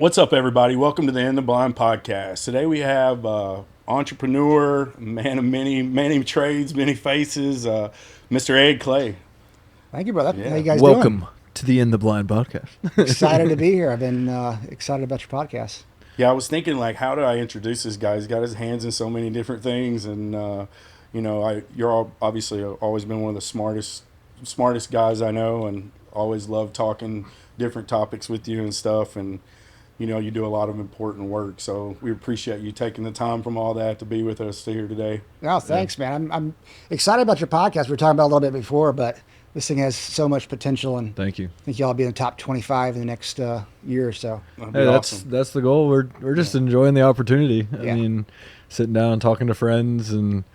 What's up, everybody? Welcome to the In the Blind podcast. Today we have entrepreneur, man of many trades, many faces, Mr. Ed Clay. Thank you, brother. Yeah. How you guys Welcome doing? to the In the Blind podcast. Excited to be here. I've been excited about your podcast. Yeah, I was thinking, like, how do I introduce this guy? He's got his hands in so many different things, and you're obviously always been one of the smartest guys I know, and always love talking different topics with you and stuff, and you do a lot of important work. So we appreciate you taking the time from all that to be with us here today. No, thanks, man. I'm excited about your podcast. We were talking about it a little bit before, but this thing has so much potential, and Thank you. I think y'all will be in the top 25 in the next year or so. That'd be Hey, awesome. that's the goal. We're just enjoying the opportunity. Yeah. I mean, sitting down, talking to friends, and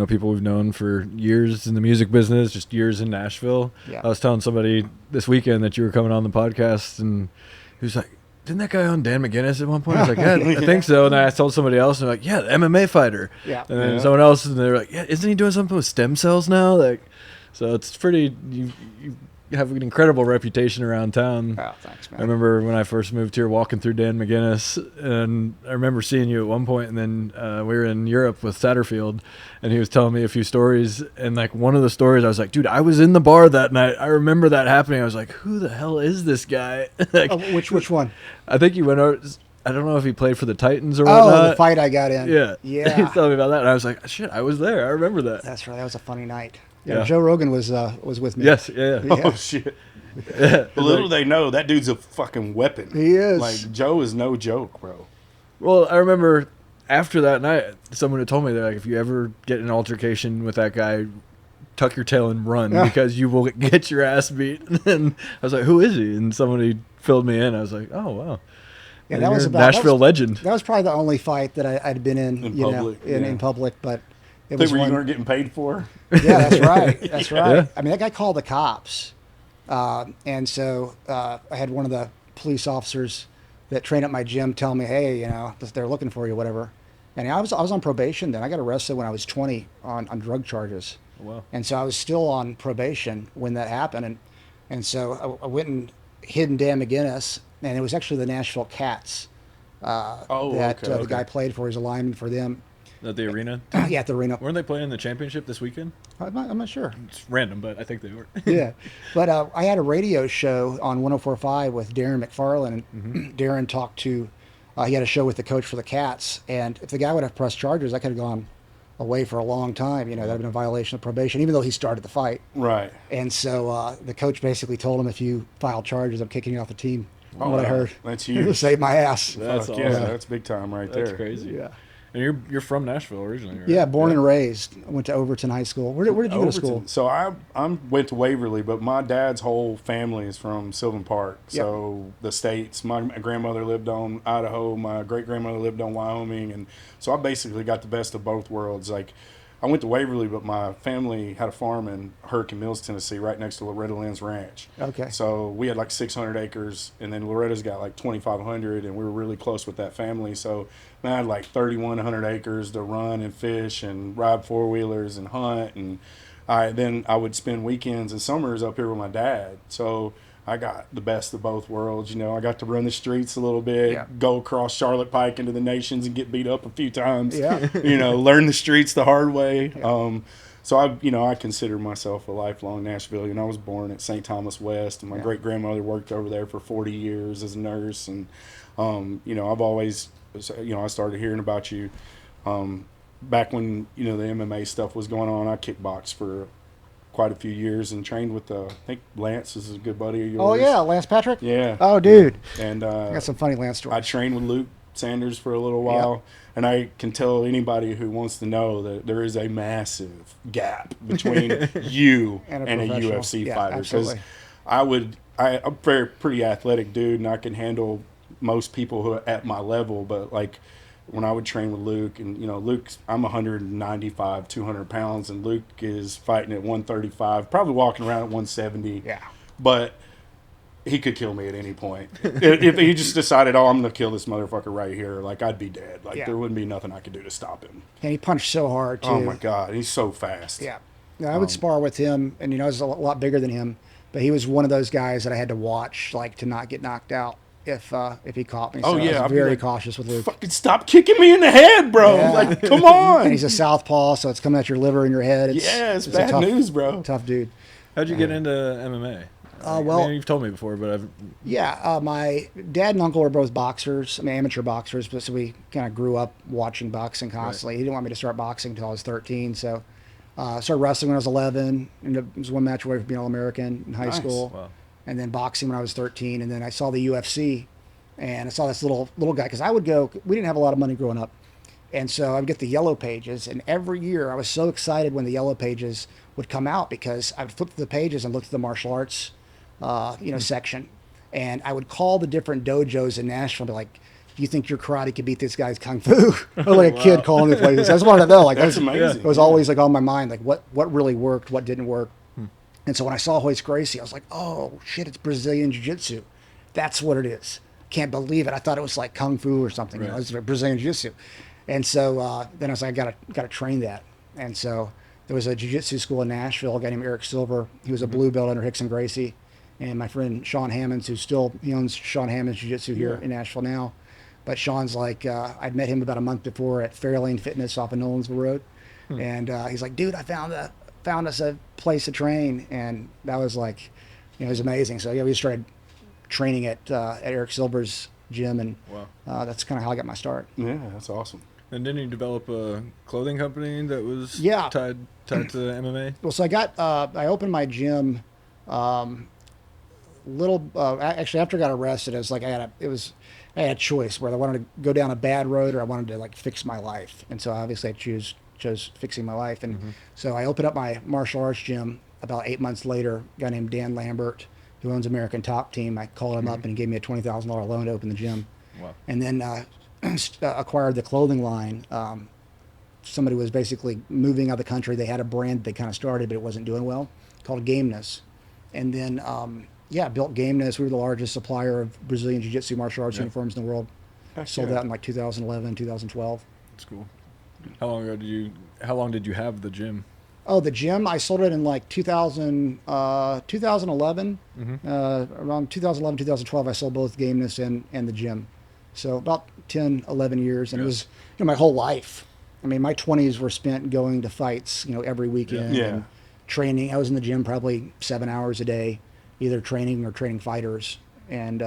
people we've known for years in the music business, just years in Nashville. Yeah. I was telling somebody this weekend that you were coming on the podcast, and he was like, "Didn't that guy on Dan McGinnis at one point?" I was like, "Yeah, I think so." And then I told somebody else, and they're like, "Yeah, the MMA fighter." Yeah. And then Yeah. someone else, and they're like, "Yeah, isn't he doing something with stem cells now?" Like, so it's pretty. You have an incredible reputation around town. Oh, thanks, man. I remember when I first moved here, walking through Dan McGinnis, and I remember seeing you at one point, and then we were in Europe with Satterfield, and he was telling me a few stories, and like one of the stories, I was like, dude, I was in the bar that night. I remember that happening. I was like, who the hell is this guy? Like, Which one? I think he went out. I don't know if he played for the Titans or Oh, whatnot. the fight I got in. Yeah. He Yeah. was telling me about that, and I was like, shit, I was there. I remember that. That's right. That was a funny night. Yeah. Yeah. Joe Rogan was with me. Yes, yeah. Yeah. Oh, shit. Yeah. But little they know, that dude's a fucking weapon. He is. Like, Joe is no joke, bro. Well, I remember after that night, someone had told me that like, if you ever get in an altercation with that guy, tuck your tail and run because you will get your ass beat. And I was like, who is he? And somebody filled me in. I was like, oh, wow. Yeah, And that was you're a about Nashville legend. That was probably the only fight that I'd been in, In public, yeah. in public, but it Think was you one. weren't getting paid for? Yeah, that's right. That's right. Yeah. I mean, that guy called the cops. And so I had one of the police officers that train at my gym tell me, hey, they're looking for you, whatever. And I was on probation then. I got arrested when I was 20 on drug charges. Wow. And so I was still on probation when that happened. And so I went and hid in Dan McGinnis, and it was actually the Nashville Cats that the guy played for. He's a lineman for them. At the arena? Yeah, at the arena. Weren't they playing the championship this weekend? I'm not sure. It's random, but I think they were. Yeah, but I had a radio show on 104.5 with Darren McFarland, and Darren talked to. He had a show with the coach for the Cats, and if the guy would have pressed charges, I could have gone away for a long time. That'd have been a violation of probation, even though he started the fight. Right. And so the coach basically told him, if you file charges, I'm kicking you off the team. Oh, What I heard. That's To huge. save my ass. That's Fuck awesome. yeah, that's big time right That's there. crazy. Yeah. And you're from Nashville originally, right? Yeah, born and raised. I went to Overton High School. Where did you go to school? Overton. So I went to Waverly, but my dad's whole family is from Sylvan Park. So the states. My grandmother lived on Idaho. My great grandmother lived on Wyoming, and so I basically got the best of both worlds. Like, I went to Waverly, but my family had a farm in Hurricane Mills, Tennessee, right next to Loretta Lynn's ranch. Okay. So we had like 600 acres, and then Loretta's got like 2,500, and we were really close with that family. So I had like 3,100 acres to run and fish and ride four-wheelers and hunt. And then I would spend weekends and summers up here with my dad. So I got the best of both worlds. I got to run the streets a little bit, Yeah. go across Charlotte Pike into the Nations and get beat up a few times. Yeah. Learn the streets the hard way. Yeah. So I consider myself a lifelong Nashvilleian. I was born at St. Thomas West, and my great grandmother worked over there for 40 years as a nurse. And I've always, I started hearing about you back when the MMA stuff was going on. I kickboxed for quite a few years and trained with I think Lance is a good buddy of yours. Oh, yeah, Lance Patrick? Yeah. Oh, dude. And I got some funny Lance I stories. trained with Luke Sanders for a little while, and I can tell anybody who wants to know that there is a massive gap between you And and a a professional. UFC Yeah, fighter. Because absolutely. I'm a pretty athletic dude, and I can handle most people who are at my level, but like when I would train with Luke, and I'm 195, 200 pounds, and Luke is fighting at 135, probably walking around at 170. Yeah. But he could kill me at any point. If he just decided, I'm going to kill this motherfucker right here, like, I'd be dead. Like, Yeah. there wouldn't be nothing I could do to stop him. And he punched so hard, too. Oh, my God. He's so fast. Yeah. I would spar with him, and I was a lot bigger than him, but he was one of those guys that I had to watch, like, to not get knocked out. if he caught me. Oh, So yeah, I I'd was be very like, cautious with Luke. Fucking stop kicking me in the head, bro. Yeah. Like, come on. And he's a southpaw, so it's coming at your liver and your head. It's It's a bad tough, news, bro. Tough dude. How'd you get into MMA? I well- mean, you've told me before, but I've Yeah, my dad and uncle were both boxers. I mean, amateur boxers, but so we kind of grew up watching boxing constantly. He didn't want me to start boxing until I was 13, so started wrestling when I was 11. And was one match away from being All-American in high Nice. school. Wow. And then boxing when I was 13, and then I saw the UFC, and I saw this little guy because I would go. We didn't have a lot of money growing up, and so I'd get the yellow pages, and every year I was so excited when the yellow pages would come out because I would flip through the pages and look at the martial arts, section, and I would call the different dojos in Nashville and be like, "Do you think your karate could beat this guy's kung fu?" I was like a kid calling the places. I just wanted to know. Like That's amazing. It was always like on my mind, like what really worked, what didn't work. And so when I saw Hoist Gracie, I was like, "Oh shit, it's Brazilian Jiu-Jitsu. That's what it is." Can't believe it. I thought it was like kung fu or something. Right. It's like Brazilian Jiu-Jitsu. And so then I was like, I gotta train that. And so there was a jiu-jitsu school in Nashville, a guy named Eric Silver. He was a blue belt under Hickson Gracie. And my friend Sean Hammonds, he owns Sean Hammonds Jiu-Jitsu here in Nashville now. But Sean's like, I'd met him about a month before at Fairlane Fitness off of Nolensville Road. And he's like, "Dude, I found us a place to train." And that was like, it was amazing. So yeah, we started training at Eric Silver's gym, and Wow. that's kind of how I got my start. Yeah, that's awesome. And didn't you develop a clothing company that was Yeah. tied to MMA? Well, so I opened my gym, actually after I got arrested. I was like, I had a choice whether I wanted to go down a bad road or I wanted to like fix my life. And so obviously I chose fixing my life. And so I opened up my martial arts gym about 8 months later. A guy named Dan Lambert, who owns American Top Team, I called him up and he gave me a $20,000 loan to open the gym. Wow. And then acquired the clothing line. Somebody was basically moving out of the country. They had a brand they kind of started, but it wasn't doing well, called Gameness. And then, built Gameness. We were the largest supplier of Brazilian Jiu-Jitsu martial arts uniforms in the world. Heck Sold yeah. that in like 2011, 2012. That's cool. How long did you have the gym? Oh, the gym, I sold it in like 2011. Around 2011, 2012, I sold both Gameness and the gym. So about 10, 11 years. And it was my whole life. I mean, my 20s were spent going to fights, every weekend. Yeah. And training. I was in the gym probably 7 hours a day, either training or training fighters. And,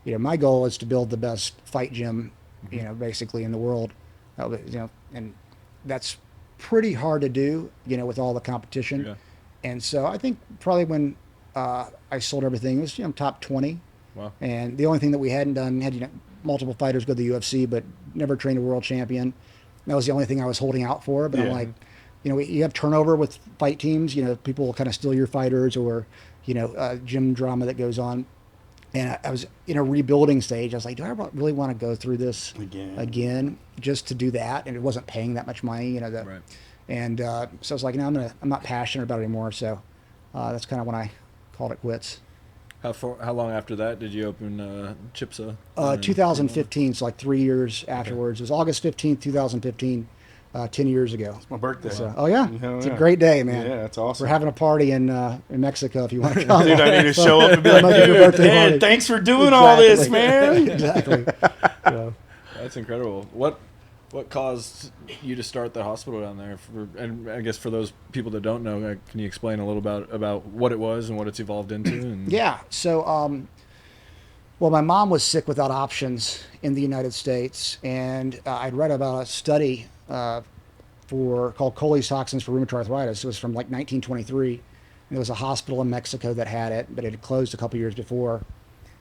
my goal is to build the best fight gym, basically in the world. And that's pretty hard to do, with all the competition. Yeah. And so I think probably when I sold everything, it was top 20. Wow. And the only thing that we hadn't done, had multiple fighters go to the UFC, but never trained a world champion. That was the only thing I was holding out for. But I'm like, you have turnover with fight teams. People will kind of steal your fighters, or gym drama that goes on. And I was in a rebuilding stage. I was like, do I really want to go through this again just to do that? And it wasn't paying that much money, Right. And so I was like, no, I'm not passionate about it anymore. So that's kind of when I called it quits. How long after that did you open Chipsa? 2015, so like 3 years afterwards. It was August 15th, 2015, 10 years ago. It's my birthday. So, oh yeah, Hell it's yeah. a great day, man. Yeah, it's awesome. We're having a party in Mexico if you want to come. Dude, I need to show up and be Yeah, like, might be your birthday Dad, party." thanks for doing all this, man. Exactly. So, That's incredible. What caused you to start the hospital down there? And I guess for those people that don't know, can you explain a little about what it was and what it's evolved into? And yeah. So, well, my mom was sick without options in the United States, and I'd read about a study called Coley's toxins for rheumatoid arthritis. It was from like 1923. And there was a hospital in Mexico that had it, but it had closed a couple years before.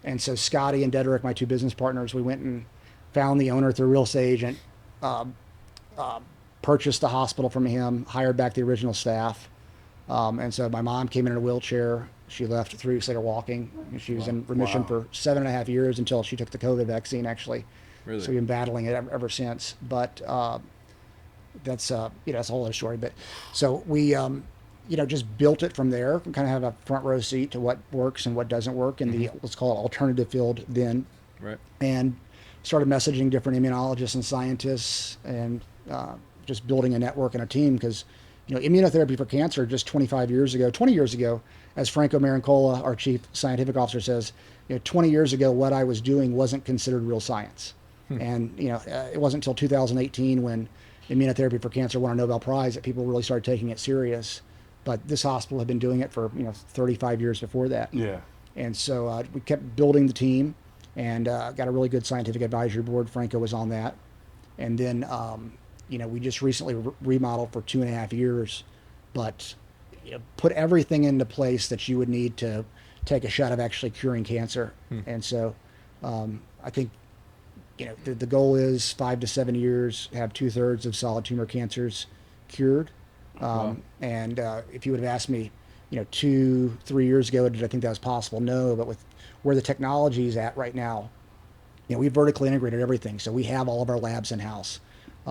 And so Scotty and Dedrick, my two business partners, we went and found the owner through a real estate agent, purchased the hospital from him, hired back the original staff. And so my mom came in a wheelchair. She left 3 weeks later walking. And she was in remission for 7.5 years until she took the COVID vaccine, actually. Really? So we've been battling it ever since. But that's that's a whole other story. But so we just built it from there. We kind of have a front row seat to what works and what doesn't work in the, let's call it, alternative field then. Right. And started messaging different immunologists and scientists, and just building a network and a team, because immunotherapy for cancer just 20 years ago, as Franco Marincola, our chief scientific officer, says, 20 years ago, what I was doing wasn't considered real science. And, it wasn't until 2018 when immunotherapy for cancer won a Nobel Prize that people really started taking it serious. But this hospital had been doing it for, 35 years before that. Yeah. And so we kept building the team and got a really good scientific advisory board. Franco was on that. And then, we just recently remodeled for 2.5 years, but put everything into place that you would need to take a shot of actually curing cancer. And so I think, the goal is 5 to 7 years, have 2/3 of solid tumor cancers cured. Wow. And if you would have asked me, 2-3 years ago, did I think that was possible? No, but with where the technology is at right now, we vertically integrated everything. So we have all of our labs in-house.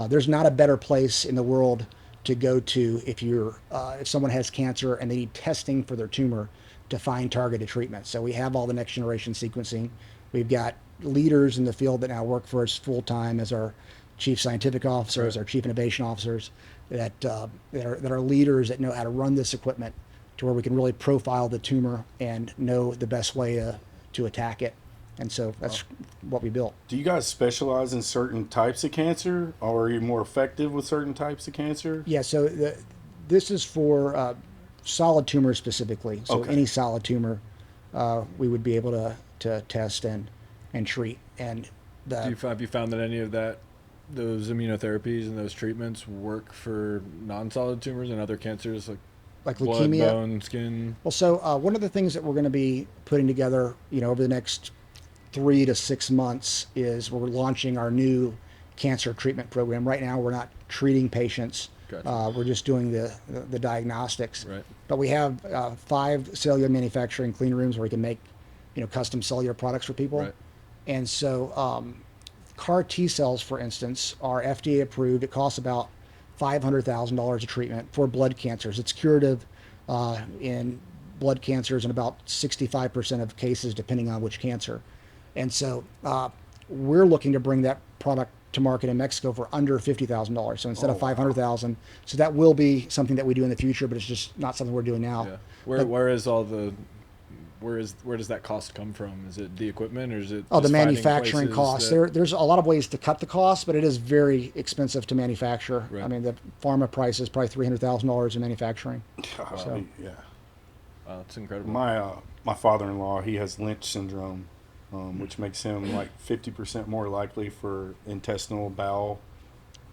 There's not a better place in the world to go to if someone has cancer and they need testing for their tumor to find targeted treatment. So we have all the next generation sequencing. We've got leaders in the field that now work for us full time as our chief scientific officers, our chief innovation officers, that are leaders that know how to run this equipment to where we can really profile the tumor and know the best way to attack it. And so that's what we built. Do you guys specialize in certain types of cancer, or are you more effective with certain types of cancer? Yeah, so this is for solid tumors specifically. So Okay. any solid tumor, we would be able to test and treat. And Have you found that any of those immunotherapies and those treatments work for non-solid tumors and other cancers like blood, leukemia, bone, skin? Well, so one of the things that we're going to be putting together, over the next 3 to 6 months is we're launching our new cancer treatment program. Right now, we're not treating patients. Gotcha. We're just doing the diagnostics. Right. But we have 5 cellular manufacturing clean rooms where we can make, custom cellular products for people. Right. And so CAR T cells, for instance, are FDA approved. It costs about $500,000 a treatment for blood cancers. It's curative in blood cancers in about 65% of cases, depending on which cancer. And so we're looking to bring that product to market in Mexico for under $50,000. So instead of $500,000, so that will be something that we do in the future, but it's just not something we're doing now. Yeah. Where does that cost come from? Is it the equipment, or is it the just finding manufacturing places costs? that- There's a lot of ways to cut the cost, but it is very expensive to manufacture. Right. I mean, the pharma price is probably $300,000 in manufacturing. So- Yeah. Wow, that's incredible. My father-in-law, he has Lynch syndrome, which makes him like 50% more likely for intestinal bowel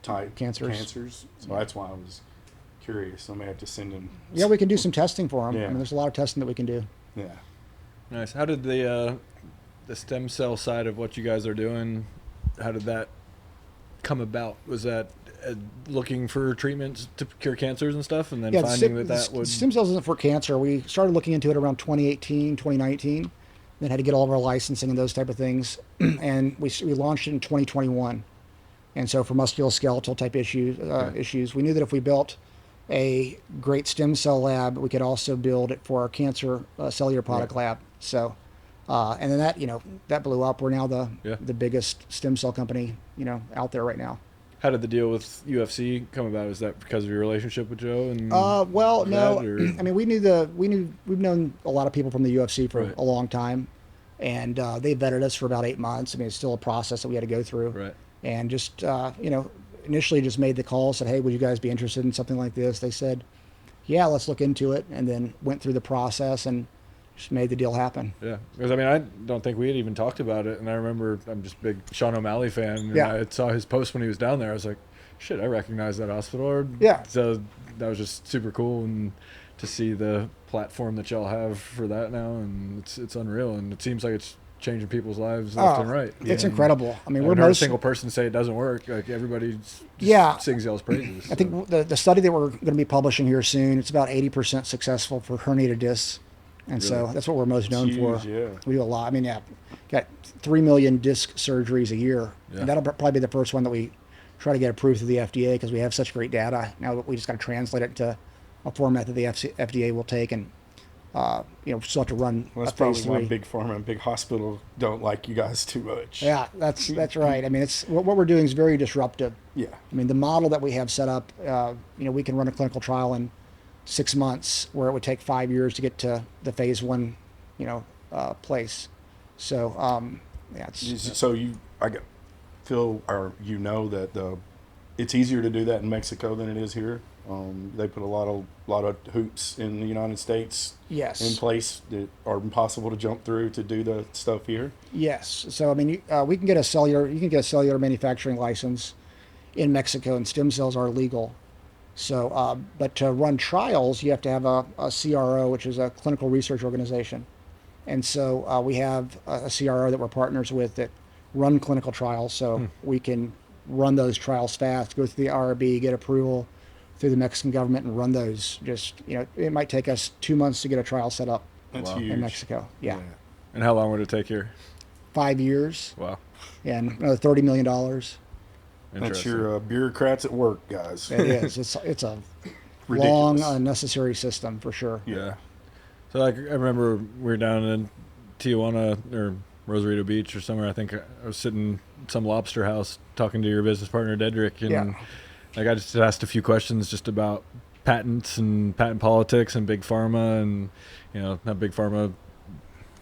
type Cancers. So that's why I was curious. I may have to send him. Yeah, we can do some testing for them. Yeah. I mean, there's a lot of testing that we can do. Yeah. Nice. How did the stem cell side of what you guys are doing, how did that come about? Was that looking for treatments to cure cancers and stuff, and then finding that would... Stem cells isn't for cancer. We started looking into it around 2018, 2019, then had to get all of our licensing and those type of things. And we launched it in 2021. And so for musculoskeletal type issues, we knew that if we built a great stem cell lab, we could also build it for our cancer cellular product lab. So, and then that blew up. We're now the biggest stem cell company, out there right now. How did the deal with UFC come about? Is that because of your relationship with Joe? And well, no. or- I mean, we've known a lot of people from the UFC for Right. a long time, and they vetted us for about 8 months. I mean, it's still a process that we had to go through. Right. And just initially just made the call, said, hey, would you guys be interested in something like this? They said, yeah, let's look into it, and then went through the process and just made the deal happen. Yeah, because I don't think we had even talked about it, and I remember I'm just a big Sean O'Malley fan, and Yeah. I saw his post when he was down there. I was like, shit, I recognize that hospital. Yeah. So that was just super cool, and to see the platform that y'all have for that now, and it's unreal, and it seems like it's changing people's lives left and right. It's And incredible. I mean, I we're haven't heard a most single person say it doesn't work. Like everybody sings y'all's praises. I think the study that we're going to be publishing here soon, it's about 80% successful for herniated discs. And so Really? that's what we're most known for. Huge, yeah. We do a lot. I mean, got 3 million disc surgeries a year. Yeah. And that'll probably be the first one that we try to get approved through the FDA because we have such great data. Now we just got to translate it to a format that the FDA will take. And still have to run Well, a that's phase probably why 3. big pharma and big hospital don't like you guys too much. Yeah, that's right. I mean, it's what we're doing is very disruptive. Yeah. I mean, the model that we have set up, we can run a clinical trial in 6 months, where it would take 5 years to get to the phase 1, place. So, So feel or that it's easier to do that in Mexico than it is here. They put a lot of hoops in the United States yes, in place that are impossible to jump through to do the stuff here. yes. So I mean, you can get a cellular manufacturing license in Mexico, and stem cells are legal. So, but to run trials, you have to have a CRO, which is a clinical research organization. And so we have a CRO that we're partners with that run clinical trials, so we can run those trials fast, go through the RB, get approval through the Mexican government, and run those. It might take us 2 months to get a trial set up That's Wow. huge. in Mexico. Yeah. And how long would it take here? 5 years Wow. and another $30 million. That's Interesting. your bureaucrats at work, guys. It is. It's a Ridiculous. long, unnecessary system for sure. Yeah. So I remember we were down in Tijuana or Rosarito Beach or somewhere. I think I was sitting in some lobster house talking to your business partner, Dedrick, and I just asked a few questions just about patents and patent politics and big pharma, and how big pharma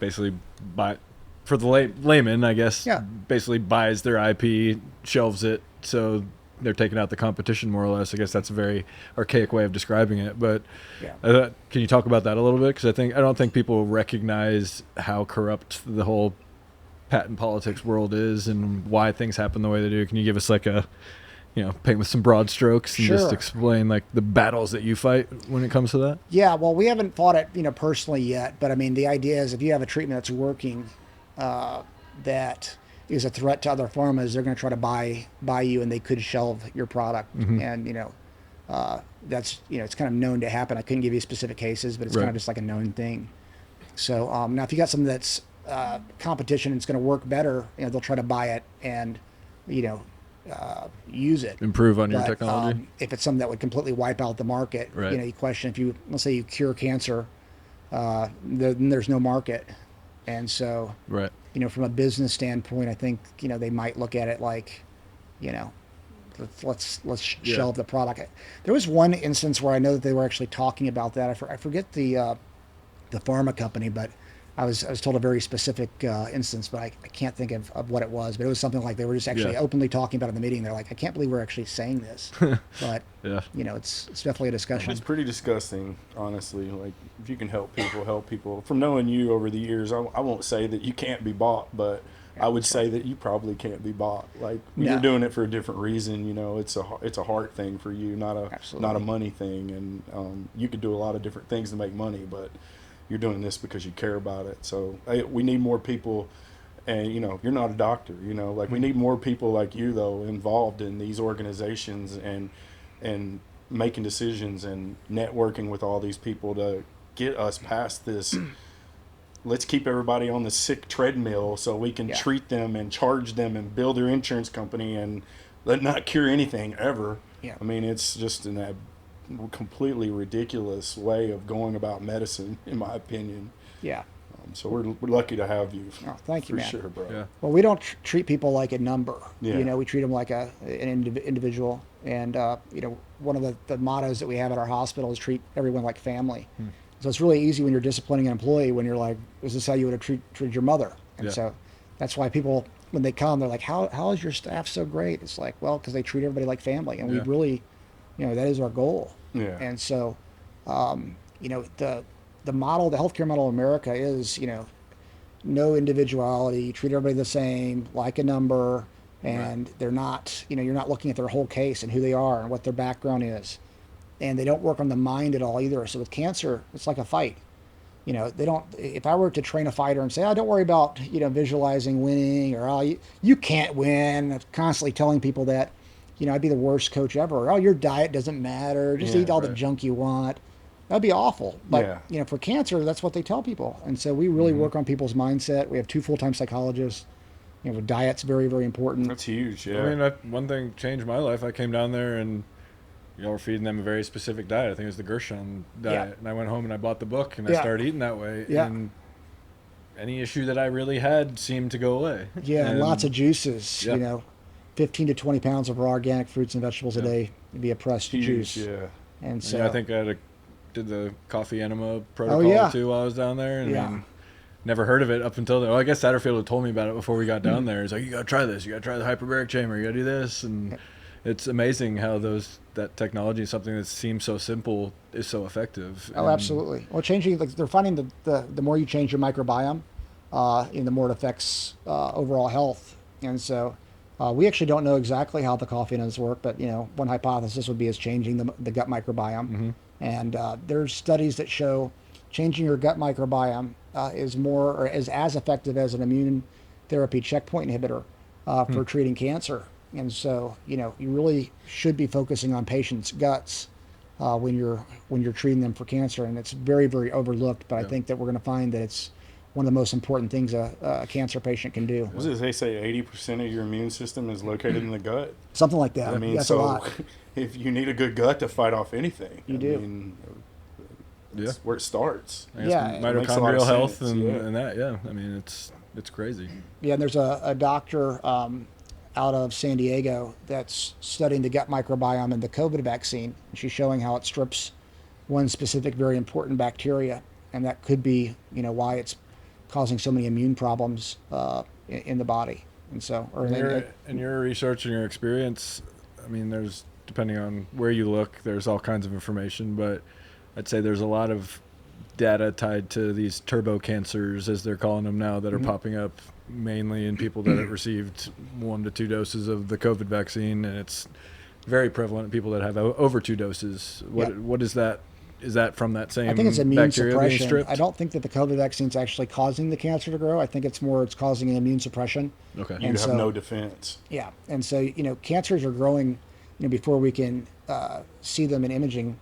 basically for the layman, I guess, basically buys their IP, shelves it, so they're taking out the competition more or less. I guess that's a very archaic way of describing it, but can you talk about that a little bit? Because I don't think people recognize how corrupt the whole patent politics world is and why things happen the way they do. Can you give us like paint with some broad strokes and just explain like the battles that you fight when it comes to that? Yeah, well, we haven't fought it, personally yet, but I mean, the idea is if you have a treatment that's working, that is a threat to other pharmas, they're going to try to buy you, and they could shelve your product. And that's it's kind of known to happen. I couldn't give you specific cases, but it's kind of just like a known thing. So now, if you got something that's competition and it's going to work better, they'll try to buy it and use it, improve on your technology. If it's something that would completely wipe out the market, you question if let's say you cure cancer, then there's no market. And so, from a business standpoint, I think, they might look at it like, let's shelve the product. There was one instance where I know that they were actually talking about that. I forget the pharma company, but I was told a very specific instance, but I can't think of what it was. But it was something like they were just actually openly talking about it in the meeting. They're like, I can't believe we're actually saying this. But it's definitely a discussion. It's pretty disgusting, honestly. Like, if you can help people. From knowing you over the years, I won't say that you can't be bought, but I would say that you probably can't be bought. Like, you're doing it for a different reason. It's a heart thing for you, not a money thing. And you could do a lot of different things to make money, but you're doing this because you care about it. So we need more people, and you're not a doctor, we need more people like you though involved in these organizations and making decisions and networking with all these people to get us past this. Let's keep everybody on the sick treadmill so we can treat them and charge them and build their insurance company and not cure anything ever. I mean, it's just a completely ridiculous way of going about medicine, in my opinion. So we're lucky to have you. Oh, thank you, man. For sure, bro. Well, we don't treat people like a number. We treat them like an individual. And one of the mottos that we have at our hospital is treat everyone like family. So it's really easy when you're disciplining an employee when you're like, is this how you would have treated your mother? And so that's why people, when they come, they're like, how is your staff so great? It's like, well, because they treat everybody like family, and we really, that is our goal. And so, the model, the healthcare model in America is, no individuality. You treat everybody the same, like a number, and they're not, you're not looking at their whole case and who they are and what their background is. And they don't work on the mind at all either. So with cancer, it's like a fight. They don't, if I were to train a fighter and say, oh, don't worry about, visualizing winning, or, oh, you can't win, constantly telling people that, I'd be the worst coach ever. Oh, your diet doesn't matter. Just eat all the junk you want. That'd be awful. But, for cancer, that's what they tell people. And so we really work on people's mindset. We have 2 full-time psychologists. Diet's very, very important. That's huge, I mean, one thing changed my life. I came down there and y'all were feeding them a very specific diet. I think it was the Gershon diet. Yeah. And I went home and I bought the book and I Yeah. started eating that way. Yeah. And any issue that I really had seemed to go away. Yeah, and lots of juices. Yeah. You know, 15 to 20 pounds of raw organic fruits and vegetables a day via pressed Huge, juice. yeah. And so Yeah, I think I did the coffee enema protocol yeah. too while I was down there. And Yeah. never heard of it up until then. Well, I guess Satterfield had told me about it before we got down there. He's like, you got to try this. You got to try the hyperbaric chamber. You got to do this. And it's amazing how that technology, something that seems so simple, is so effective. Oh, And absolutely. Well, changing, like they're finding the more you change your microbiome, the more it affects overall health. And so we actually don't know exactly how the coffee enemas work, but one hypothesis would be is changing the gut microbiome. Mm-hmm. And there's studies that show changing your gut microbiome is as effective as an immune therapy checkpoint inhibitor for treating cancer. And so, you really should be focusing on patients' guts when you're treating them for cancer, and it's very, very overlooked. But I think that we're going to find that it's one of the most important things a cancer patient can do. What does they say? 80% of your immune system is located in the gut. Something like that. I mean, That's a lot. if you need a good gut to fight off anything, You do. mean, Yeah. that's where it starts. I guess Yeah, it makes a lot mitochondrial of health sense, and that, yeah. I mean, it's crazy. Yeah, and there's a doctor out of San Diego that's studying the gut microbiome in the COVID vaccine. She's showing how it strips one specific very important bacteria, and that could be, why it's causing so many immune problems in the body. And so, In your research and your experience, I mean, there's, depending on where you look, there's all kinds of information, but I'd say there's a lot of data tied to these turbo cancers, as they're calling them now, that are popping up mainly in people that have received 1 to 2 doses of the COVID vaccine, and it's very prevalent in people that have over 2 doses. What is that? Is that from that same I think it's immune bacteria being suppression. stripped? I don't think that the COVID vaccine is actually causing the cancer to grow. I think it's causing an immune suppression. Okay. You And have so- no defense. Yeah, and so cancers are growing, before we can see them in imaging,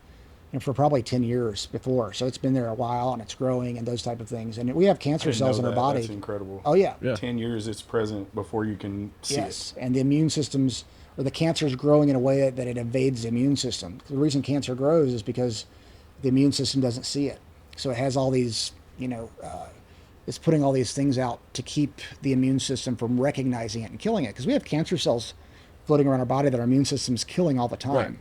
for probably 10 years before. So it's been there a while, and it's growing, and those type of things. And we have cancer Didn't cells in know our that. body. That's incredible. Oh yeah. Yeah. 10 years it's present before you can see Yes, and the immune systems, or the cancer is growing in a way that it evades the immune system. The reason cancer grows is because the immune system doesn't see it. So it has all these, it's putting all these things out to keep the immune system from recognizing it and killing it. Because we have cancer cells floating around our body that our immune system's killing all the time. Right.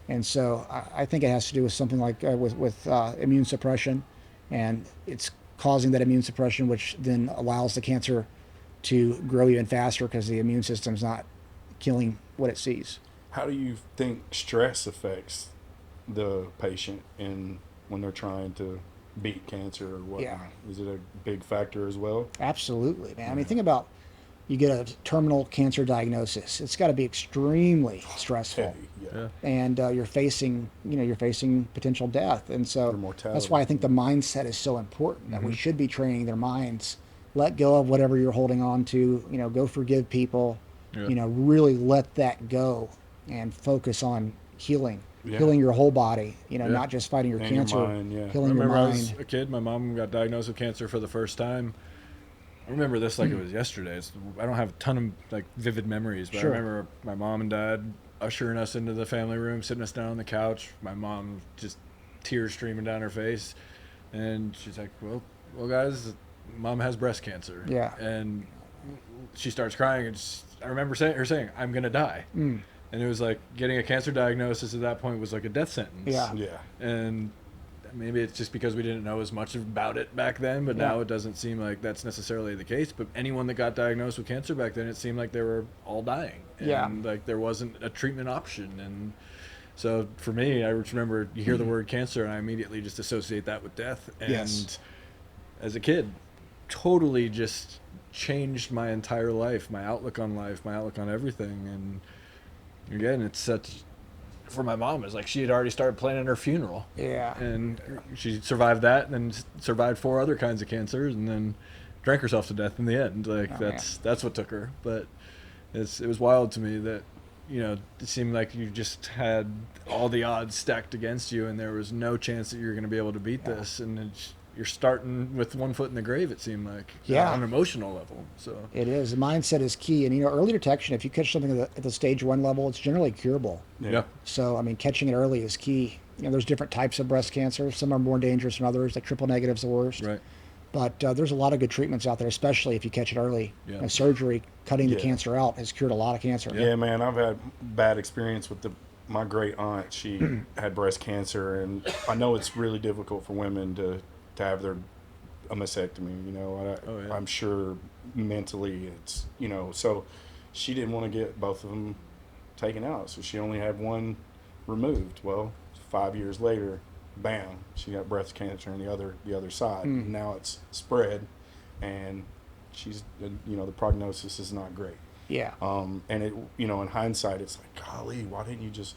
And so I think it has to do with something like with immune suppression, and it's causing that immune suppression, which then allows the cancer to grow even faster because the immune system's not killing what it sees. How do you think stress affects the patient when they're trying to beat cancer or whatnot? Yeah. Is it a big factor as well? Absolutely, man. I mean, think about, you get a terminal cancer diagnosis. It's got to be extremely stressful. Heavy, yeah. And you're facing potential death. And so Or mortality. that's why I think the mindset is so important, that we should be training their minds. Let go of whatever you're holding on to, go forgive people, Yeah. really let that go and focus on healing your whole body, not just fighting your And your cancer, mind, yeah. I healing your remember I was mind. a kid, my mom got diagnosed with cancer for the first time. I remember this like it was yesterday. I don't have a ton of vivid memories, but Sure. I remember my mom and dad ushering us into the family room, sitting us down on the couch. My mom just tears streaming down her face, and she's like, "Well, guys, mom has breast cancer." Yeah. And she starts crying, and I remember her saying, "I'm gonna die." Mm. And it was like getting a cancer diagnosis at that point was like a death sentence. Yeah. Yeah. And maybe it's just because we didn't know as much about it back then, but now Yeah. it doesn't seem like that's necessarily the case. But anyone that got diagnosed with cancer back then, it seemed like they were all dying. And Yeah. there wasn't a treatment option. And so for me, I just remember you hear the word cancer and I immediately just associate that with death. And Yes. as a kid, totally just changed my entire life, my outlook on life, my outlook on everything. And again, it's such, for my mom, it's like she had already started planning her funeral. Yeah. And she survived that, and then survived 4 other kinds of cancers, and then drank herself to death in the end. Like Oh, that's what took her. But it was wild to me that it seemed like you just had all the odds stacked against you, and there was no chance that you were going to be able to beat this. And you're starting with one foot in the grave, it seemed like, Yeah. on an emotional level. So It is. The mindset is key. And, early detection, if you catch something at the stage 1 level, it's generally curable. yeah. So, I mean, catching it early is key. There's different types of breast cancer. Some are more dangerous than others. Like triple negative's the worst. Right. But there's a lot of good treatments out there, especially if you catch it early. Yeah. Surgery, cutting the Yeah. cancer out, has cured a lot of cancer. Yeah, man, I've had bad experience with my great aunt. She had breast cancer, and I know it's really difficult for women to have a mastectomy. Oh, yeah. I'm sure mentally it's so she didn't want to get both of them taken out, so she only had one removed. Well, 5 years later, bam, she got breast cancer on the other side. Now it's spread, and she's the prognosis is not great. Yeah. And it, in hindsight, it's like, golly, why didn't you just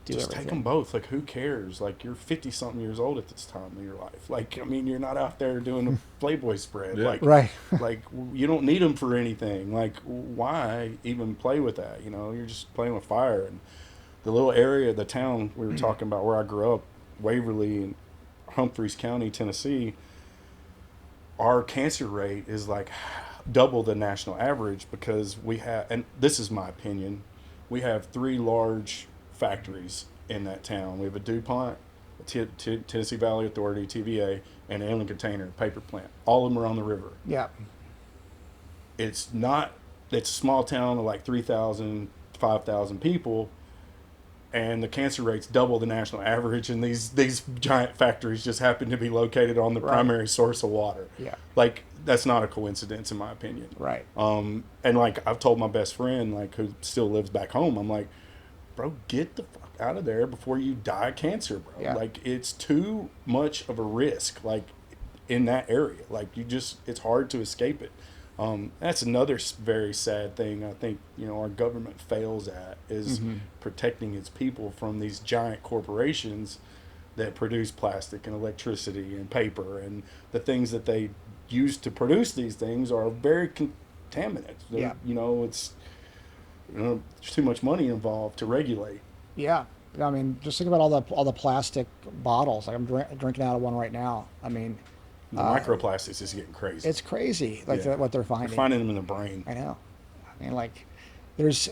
take everything. them both? Like, who cares? Like, you're 50 something years old at this time in your life. Like, I mean, you're not out there doing a Playboy spread. Yeah. Like, Right. like you don't need them for anything. Like, why even play with that? You're just playing with fire. And the little area, the town we were talking about where I grew up, Waverly in Humphreys County, Tennessee, our cancer rate is like double the national average because we have, and this is my opinion, we have 3 large factories in that town. We have a DuPont, a Tennessee Valley Authority, TVA, and an inland container paper plant. All of them are on the river. Yeah. It's a small town of like 3,000, 5,000 people, and the cancer rate's double the national average, and these giant factories just happen to be located on the primary source of water. Yeah. Like, that's not a coincidence in my opinion. Right. And like I've told my best friend, like, who still lives back home, I'm like, bro, get the fuck out of there before you die of cancer, bro. Yeah. Like, it's too much of a risk, like, in that area. Like, it's hard to escape it. That's another very sad thing I think, our government fails at is protecting its people from these giant corporations that produce plastic and electricity and paper, and the things that they use to produce these things are very contaminant. Yeah. It's there's too much money involved to regulate. Yeah. I mean, just think about all the plastic bottles. Like I'm drinking out of one right now. I mean, The microplastics is getting crazy. it's crazy, like Yeah. what they're finding. They're finding them in the brain. I know. I mean, like,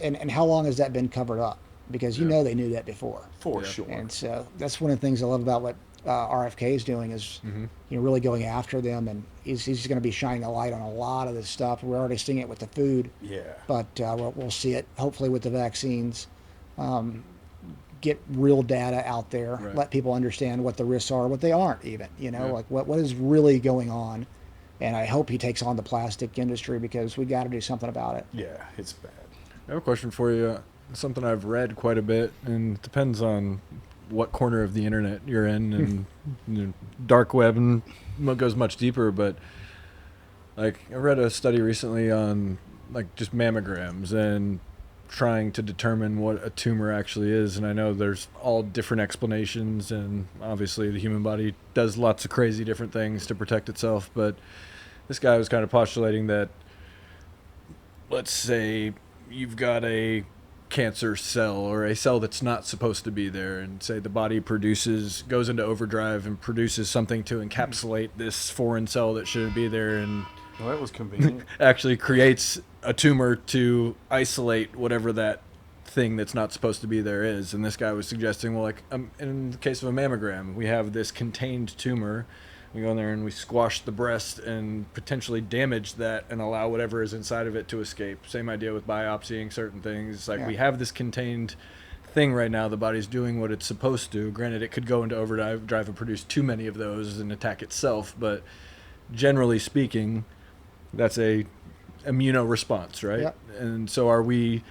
and how long has that been covered up? Because they knew that before. For Yeah. sure. And so that's one of the things I love about what RFK is doing is, really going after them, and he's going to be shining a light on a lot of this stuff. We're already seeing it with the food, Yeah. but we'll see it hopefully with the vaccines. Get real data out there, Right. let people understand what the risks are, what they aren't even, Yeah. like what is really going on. And I hope he takes on the plastic industry because we got to do something about it. Yeah, it's bad. I have a question for you. Something I've read quite a bit, and it depends on what corner of the internet you're in, and dark web and what goes much deeper. But like, I read a study recently on like just mammograms and trying to determine what a tumor actually is. And I know there's all different explanations, and obviously the human body does lots of crazy different things to protect itself. But this guy was kind of postulating that, let's say you've got a cancer cell or a cell that's not supposed to be there, and say the body goes into overdrive and produces something to encapsulate this foreign cell that shouldn't be there, and Well, that was convenient. actually creates a tumor to isolate whatever that thing that's not supposed to be there is. And this guy was suggesting, well, like, in the case of a mammogram, we have this contained tumor. We go in there and we squash the breast and potentially damage that and allow whatever is inside of it to escape. Same idea with biopsying certain things. It's like, Yeah. we have this contained thing right now. The body's doing what it's supposed to. Granted, it could go into overdrive and produce too many of those and attack itself, but generally speaking, that's a immunoresponse, right? Yep. And so are we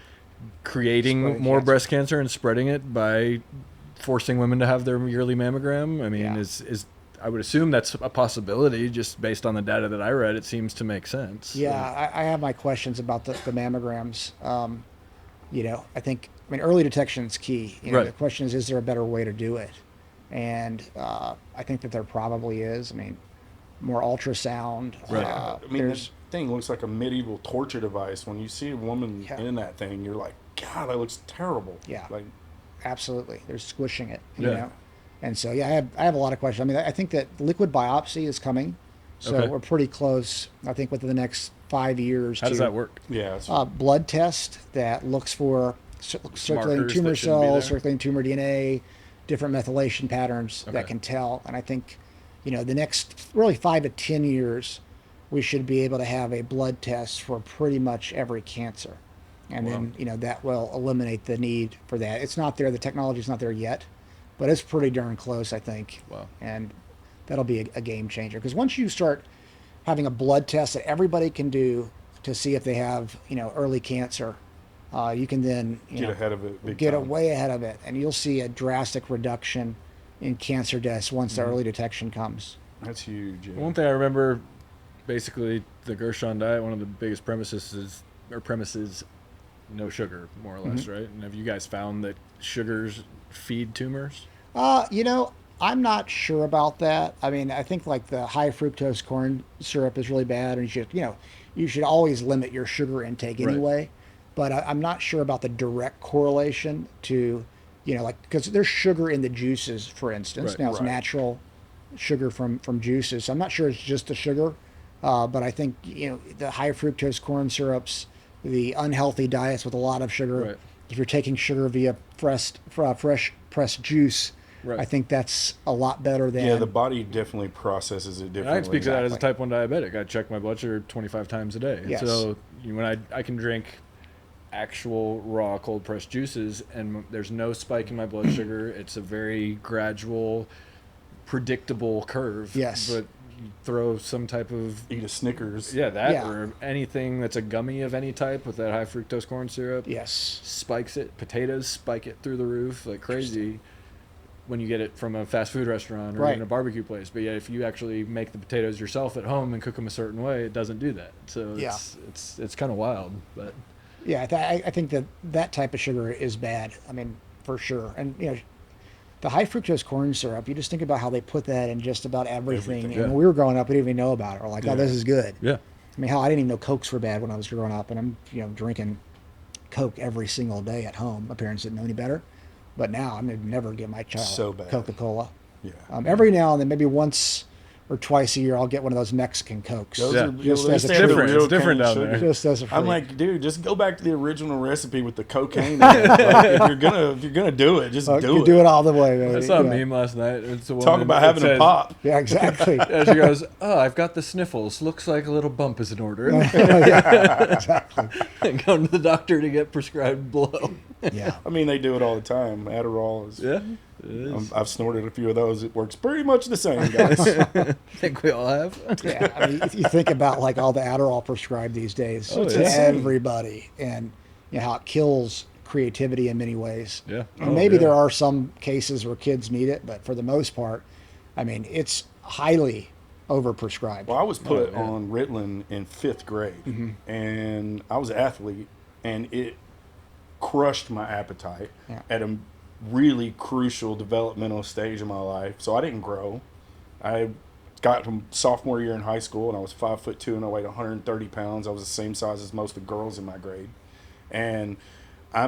creating Spreading more cancer. breast cancer and spreading it by forcing women to have their yearly mammogram? I mean, Yeah. is I would assume that's a possibility. Just based on the data that I read, it seems to make sense. Yeah, I have my questions about the mammograms. I mean, early detection is key. Right. The question is there a better way to do it? And I think that there probably is. I mean, more ultrasound. Right. I mean, There's, this thing looks like a medieval torture device. When you see a woman Yeah. in that thing, you're like, God, that looks terrible. Yeah. Like, absolutely. They're squishing it, Yeah. And so, yeah, I have a lot of questions. I mean, I think that liquid biopsy is coming. So Okay. we're pretty close, I think, within the next 5 years. How does that work? Yeah. It's, Blood test that looks for circulating Markers tumor that shouldn't be cells, there? circulating tumor DNA, different methylation patterns Okay. that can tell. And I think, the next really 5 to 10 years, we should be able to have a blood test for pretty much every cancer. And Wow. then, that will eliminate the need for that. It's not there, the technology's not there yet, but it's pretty darn close, I think. Wow. And that'll be a game changer. Because once you start having a blood test that everybody can do to see if they have, early cancer, you can then get ahead of it. Big get time. way ahead of it, and you'll see a drastic reduction in cancer deaths once the early detection comes. That's huge. Yeah. One thing I remember, basically, the Gershon diet, one of the biggest premises, no sugar, more or less, right? And have you guys found that sugars feed tumors? I'm not sure about that. I mean, I think like the high fructose corn syrup is really bad, and you should always limit your sugar intake Right. anyway. But I'm not sure about the direct correlation to, because there's sugar in the juices, for instance. Right. Now it's Right. natural sugar from juices. So I'm not sure it's just the sugar, but I think the high fructose corn syrups, the unhealthy diets with a lot of sugar. Right. If you're taking sugar via fresh pressed juice, Right. I think that's a lot better than. Yeah, the body definitely processes it And differently. I can speak to that as a Exactly. type 1 diabetic. I check my blood sugar 25 times a day. Yes. So when I can drink actual raw cold pressed juices and there's no spike in my blood sugar, it's a very gradual, predictable curve. Yes. But you throw some type of Eat a Snickers. Yeah. or anything that's a gummy of any type with that high fructose corn syrup, Yes. spikes it. Potatoes spike it through the roof like crazy when you get it from a fast food restaurant or Right. in a barbecue place. But yeah, if you actually make the potatoes yourself at home and cook them a certain way, it doesn't do that. So Yeah. it's kind of wild. But Yeah, I think that type of sugar is bad. I mean, for sure. And the high fructose corn syrup, you just think about how they put that in just about everything. Everything, And yeah. when we were growing up, we didn't even know about it. We're like, Yeah. oh, this is good. yeah, I mean, hell, I didn't even know Cokes were bad when I was growing up, and I'm drinking Coke every single day at home. My parents didn't know any better, but now I'm gonna never give my child So bad. Coca-Cola. Yeah. Every now and then, maybe once or twice a year, I'll get one of those Mexican Cokes. Those Yeah. are, Just at as least a they have the treat. real It's different cane down sugar. there. Just as a I'm freak. like, dude, just go back to the original recipe with the cocaine. In it. Like, if you're gonna do it, just you do it. do it all the way, baby. I saw a Yeah. meme last night. It's a Talk woman about that having a says- pop. Yeah, exactly. And she goes, "Oh, I've got the sniffles. Looks like a little bump is in order." Exactly. And go to the doctor to get prescribed blow. Yeah. I mean, they do it all the time. Adderall is. Yeah, it is. I've snorted a few of those. It works pretty much the same, guys. I think we all have. Yeah, I mean, if you think about like all the Adderall prescribed these days Oh, to yeah. everybody, and how it kills creativity in many ways. Yeah. And Oh, maybe yeah. there are some cases where kids need it, but for the most part, I mean, it's highly overprescribed. Well, I was put yeah. on Ritalin in 5th grade, and I was an athlete, and it crushed my appetite Yeah. at a really crucial developmental stage in my life. So I didn't grow. I got from sophomore year in high school, and I was 5'2" and I weighed 130 pounds. I was the same size as most of the girls in my grade, and I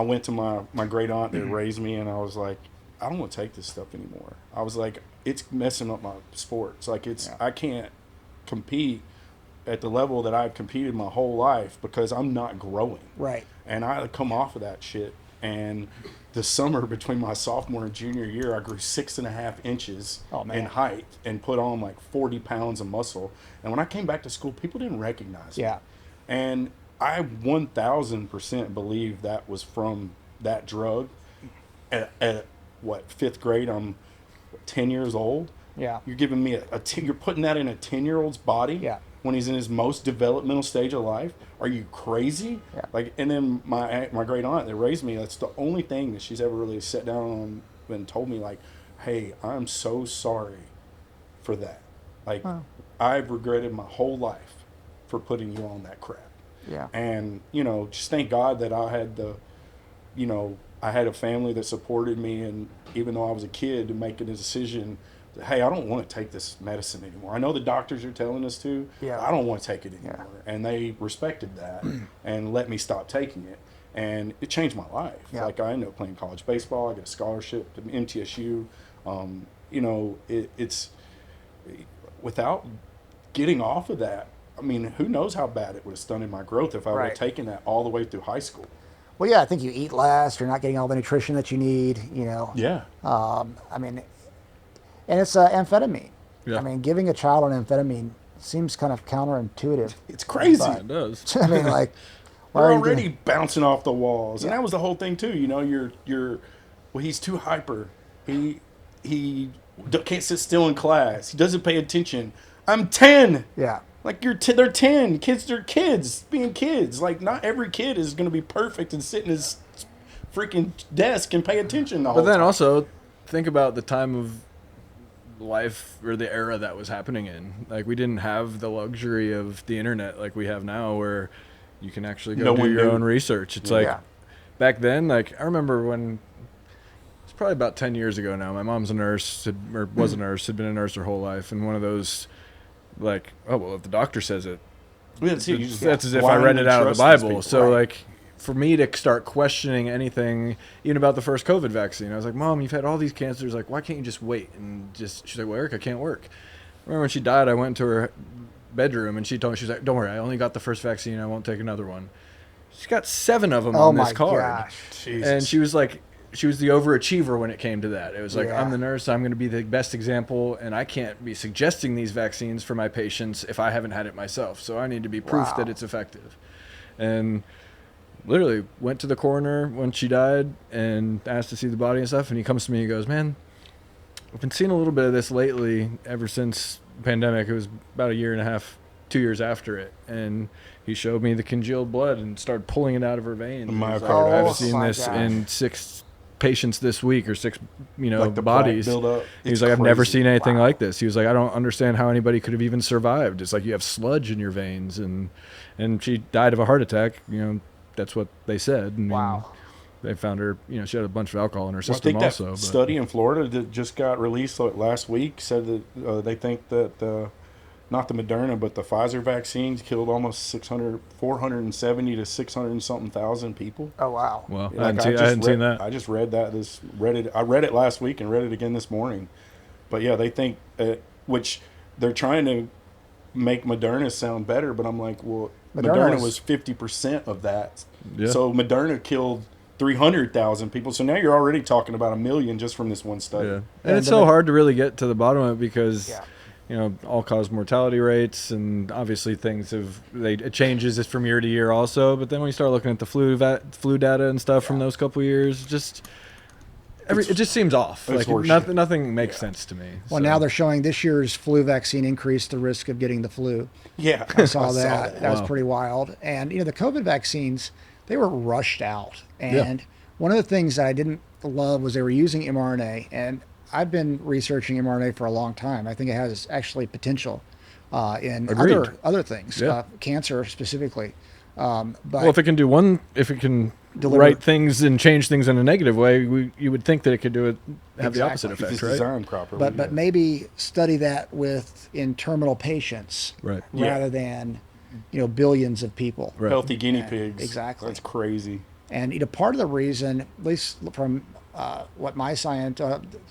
went to my great aunt that raised me, and I was like, I don't want to take this stuff anymore. I was like, it's messing up my sports. Like I can't compete at the level that I've competed my whole life because I'm not growing. Right. And I come off of that shit. And the summer between my sophomore and junior year, I grew 6.5 inches Oh, man. in height and put on like 40 pounds of muscle. And when I came back to school, people didn't recognize me. Yeah. And I 1,000% believe that was from that drug. At what, 5th grade, I'm 10 years old. Yeah. You're giving me you're putting that in a 10-year-old's body Yeah. when he's in his most developmental stage of life. Are you crazy? Yeah. Like, and then my great aunt that raised me, that's the only thing that she's ever really sat down on and told me, like, hey, I'm so sorry for that. Like, I've regretted my whole life for putting you on that crap. Yeah. And, just thank God that I had I had a family that supported me, and even though I was a kid, making a decision that, hey, I don't want to take this medicine anymore. I know the doctors are telling us to, Yeah. but I don't want to take it anymore. And they respected that and let me stop taking it. And it changed my life. Yeah. Like, I ended up playing college baseball. I got a scholarship to MTSU. You know, it's without getting off of that. I mean, who knows how bad it would have stunted my growth if I would have Right. taken that all the way through high school. Well, yeah, I think you eat less. You're not getting all the nutrition that you need. Yeah. I mean, and it's amphetamine. Yeah. I mean, giving a child an amphetamine seems kind of counterintuitive. It's crazy. But- It does. I mean, like, why We're are you already doing- bouncing off the walls, and Yeah. that was the whole thing too. You know, well, he's too hyper. He can't sit still in class. He doesn't pay attention. I'm 10. Yeah. Like they're 10. Kids, they're kids being kids. Like not every kid is going to be perfect and sit in his freaking desk and pay attention the whole But then time. also think about the time of life or the era that was happening in. Like we didn't have the luxury of the internet like we have now, where you can actually go No do one your knew. own research. It's like Yeah. back then. Like I remember when it's probably about 10 years ago now. My mom's a nurse, or was a nurse, had been a nurse her whole life, and one of those like, oh well, if the doctor says it, Yeah, see, you just- that's as if why I read don't it you out of the trust these Bible. people? So Right. like for me to start questioning anything, even about the first COVID vaccine, I was like, Mom, you've had all these cancers. Like, why can't you just wait? And just, she's like, well, Eric, I can't work. I remember when she died, I went to her bedroom and she told me, she's like, don't worry, I only got the first vaccine. I won't take another one. She got 7 of them Oh on my this card. gosh. Jesus. And she was like, she was the overachiever when it came to that. It was like, Yeah. I'm the nurse, I'm going to be the best example, and I can't be suggesting these vaccines for my patients if I haven't had it myself. So I need to be proof Wow. that it's effective. And literally went to the coroner when she died and asked to see the body and stuff. And he comes to me and goes, man, I've been seeing a little bit of this lately ever since the pandemic. It was about 1.5 years, 2 years after it. And he showed me the congealed blood and started pulling it out of her veins. The He was like, myocarditis. I've seen Oh my this gosh. in 6 patients this week, or 6, Like the plaque bodies. buildup. He was It's like, I've never crazy. seen anything Wow. like this. He was like, I don't understand how anybody could have even survived. It's like you have sludge in your veins, and she died of a heart attack. That's what they said. I mean, Wow. They found her. She had a bunch of alcohol in her Well, I system think that also. But study in Florida that just got released like last week said that they think that not the Moderna but the Pfizer vaccines killed almost 470 to 600 and something thousand people. Oh, wow. well, Like, I hadn't seen that. I just read that. I read it last week and read it again this morning. But yeah, they think which they're trying to make Moderna sound better, but I'm like, well, Moderna was 50% of that. Yeah. So Moderna killed 300,000 people. So now you're already talking about 1 million just from this one study. Yeah. And And it's then so hard to really get to the bottom of it because, Yeah. all-cause mortality rates, and obviously it changes from year to year also. But then when you start looking at the flu data and stuff from those couple years, it just seems off. It's Like horseshit. nothing makes sense to me. Well, So- now they're showing this year's flu vaccine increased the risk of getting the flu. Yeah, I saw that. That was Wow. pretty wild. And, the COVID vaccines, they were rushed out. And one of the things that I didn't love was they were using mRNA. And I've been researching mRNA for a long time. I think it has actually potential in Agreed. other things, Yeah. cancer specifically. But Well, if it can Deliver- write things and change things in a negative way, you would think that it could have the opposite Exactly. if effect, it's right? designed properly. but maybe study that in terminal patients Right. Yeah. rather than billions of people. Right. healthy guinea Yeah, pigs. exactly. That's crazy. And part of the reason, at least from what my science,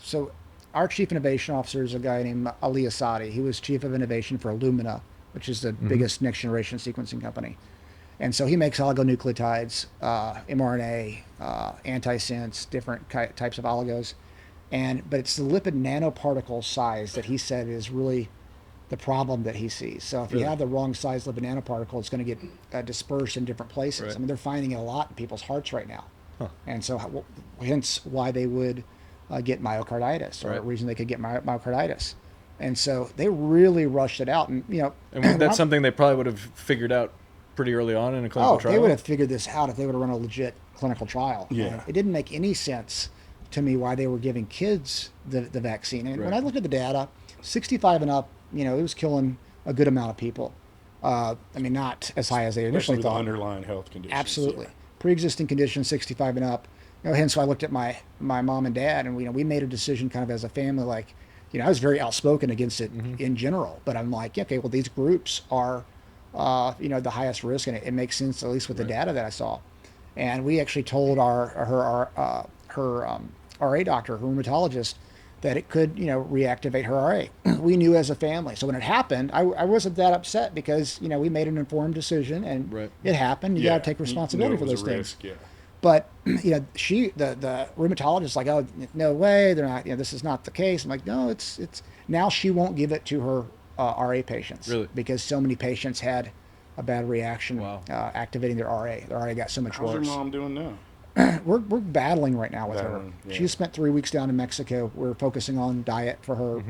so our chief innovation officer is a guy named Ali Asadi. He was chief of innovation for Illumina, which is the biggest next generation sequencing company. And so he makes oligonucleotides, mRNA, antisense, different types of oligos. But it's the lipid nanoparticle size that he said is really the problem that he sees. So if you have the wrong size lipid nanoparticle, it's going to get dispersed in different places. Right. I mean, they're finding it a lot in people's hearts right now. And so hence why they would get myocarditis, or Right. a reason they could get myocarditis. And so they really rushed it out. And, And that's something they probably would have figured out pretty early on in a clinical trial. they would have figured this out if they would have run a legit clinical trial. Yeah. And it didn't make any sense to me why they were giving kids the vaccine. And when Right. I looked at the data, 65 and up, it was killing a good amount of people. I mean, not as high as they Especially initially with the thought. underlying health conditions. Absolutely. Pre-existing conditions, 65 and up. Hence why I looked at my mom and dad, and we made a decision kind of as a family, like, I was very outspoken against it in general, but I'm like, okay, well, these groups are, the highest risk, and it makes sense, at least with the data that I saw. And we actually told her RA doctor, her rheumatologist, that it could, reactivate her RA. We knew as a family. So when it happened, I wasn't that upset because, we made an informed decision and Right. it happened. You Yeah, got to take you knew responsibility it for was a those things. risk, yeah. But, the rheumatologist like, oh, no way. They're not, this is not the case. I'm like, no, it's now she won't give it to her RA patients. Really? Because so many patients had a bad reaction Wow. activating their RA. Their RA got so much How's your worse. mom doing now? We're battling right now with her. Battling, yeah. She spent 3 weeks down in Mexico. We're focusing on diet for her.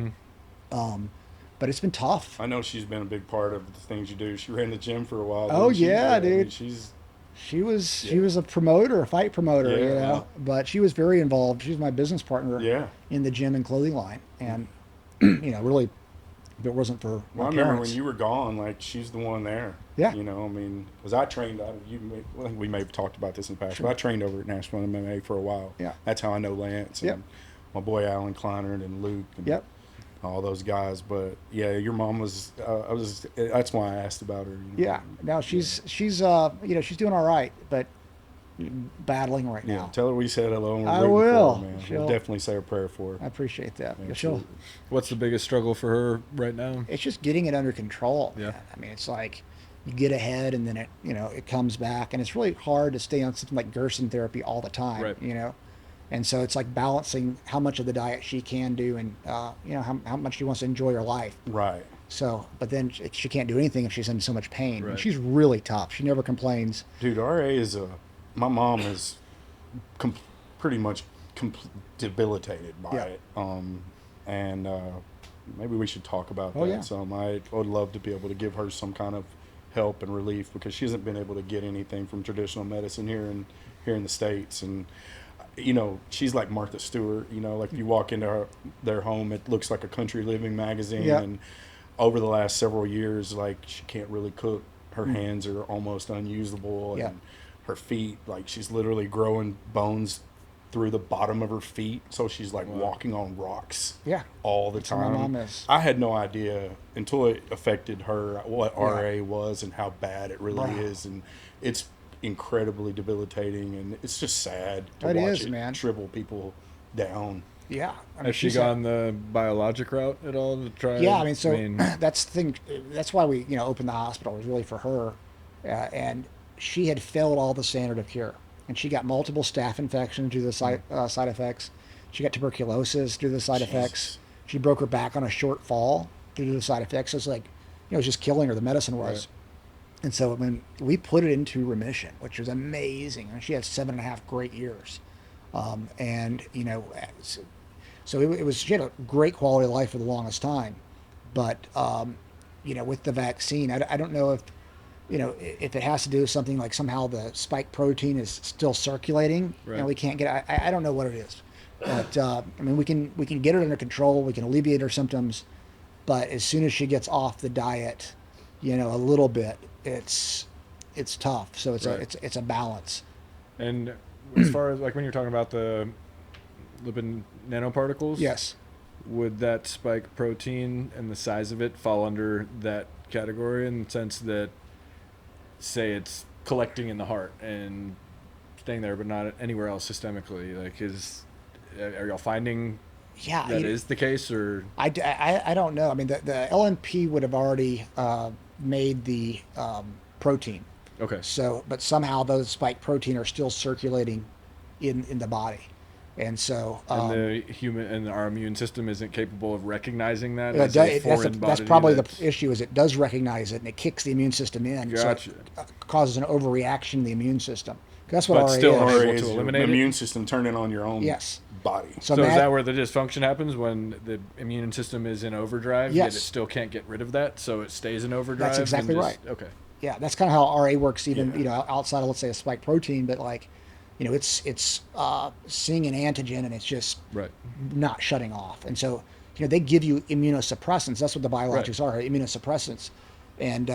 But it's been tough. I know she's been a big part of the things you do. She ran the gym for a while. Oh, didn't she? yeah, I mean, dude. she's She was a promoter, a fight promoter, Yeah. but she was very involved. She was my business partner Yeah. in the gym and clothing line. And, really, if it wasn't for Well, my I remember parents. when you were gone, like, she's the one there. Yeah. You know, I mean, because I trained, I think we may have talked about this in the past, but I trained over at Nashville MMA for a while. Yeah. That's how I know Lance and Yep. my boy Alan Kleiner and Luke and Yep. all those guys. But, yeah, your mom was, that's why I asked about her. You know. Yeah. Now she's she's doing all right, but battling right Yeah, now. tell her we said hello and we're I rooting will. for her, man. She'll- We'll definitely say a prayer for her. I appreciate that. Yeah, She'll, What's the biggest struggle for her right now? it's just getting it under control. Yeah. Man. I mean, it's like you get ahead and then it comes back, and it's really hard to stay on something like Gerson therapy all the time. Right. And so it's like balancing how much of the diet she can do and how much she wants to enjoy her life. Right. So, but then she can't do anything if she's in so much pain. Right. And she's really tough. She never complains. Dude, RA is my mom is pretty much debilitated by Yeah. it. And maybe we should talk about Oh, that yeah. some. I would love to be able to give her some kind of help and relief because she hasn't been able to get anything from traditional medicine here in the States. And she's like Martha Stewart. Like if you walk into their home, it looks like a country living magazine. Yeah. And over the last several years, like she can't really cook. Her hands are almost unusable. Yeah. And her feet, like she's literally growing bones through the bottom of her feet, so she's like walking on rocks Yeah. all the That's how time. my mom is. I had no idea until it affected her what Yeah. RA was and how bad it really Bruh. is, and it's incredibly debilitating, and it's just sad to It watch is, it man. shrivel people down. Yeah. I mean, Has she she's had- gone the biologic route at all to try? Yeah, I mean, that's the thing. That's why we, opened the hospital. It was really for her, and she had failed all the standard of care, and she got multiple staph infections due to the side effects. She got tuberculosis due to the side effects. She broke her back on a short fall due to the side effects. So it's like, it was just killing her. The medicine was. Right. And so when we put it into remission, which was amazing, and she had 7.5 great years, and so it was, she had a great quality of life for the longest time, but with the vaccine, I don't know if if it has to do with something like somehow the spike protein is still circulating, Right. we can't get. I don't know what it is, but I mean we can get it under control. We can alleviate her symptoms, but as soon as she gets off the diet, a little bit, it's tough. So it's Right. it's a balance. And as far as like when you're talking about the lipid nanoparticles, Yes. would that spike protein and the size of it fall under that category in the sense that, say, it's collecting in the heart and staying there, but not anywhere else systemically? Like, are y'all finding Yeah. that is the case, or I don't know. I mean, the LNP would have already made the protein. okay? So, but somehow those spike protein are still circulating in the body, and so And the human and our immune system isn't capable of recognizing that it as does- a foreign that's body. probably that's- the issue. Is it does recognize it and it kicks the immune system in, Gotcha. so it causes an overreaction in the immune system. 'Cause that's what But RA still is. RA RA able is to your eliminate it? immune system turning on your own Yes. body. So, So is Matt- that where the dysfunction happens, when the immune system is in overdrive, yet Yes. it still can't get rid of that, so it stays in overdrive? That's and exactly just- right. Okay. Yeah, that's kind of how RA works, even Yeah. outside of, let's say, a spike protein. But like, it's seeing an antigen and it's just Right. not shutting off. And so, they give you immunosuppressants. That's what the biologics are, immunosuppressants. And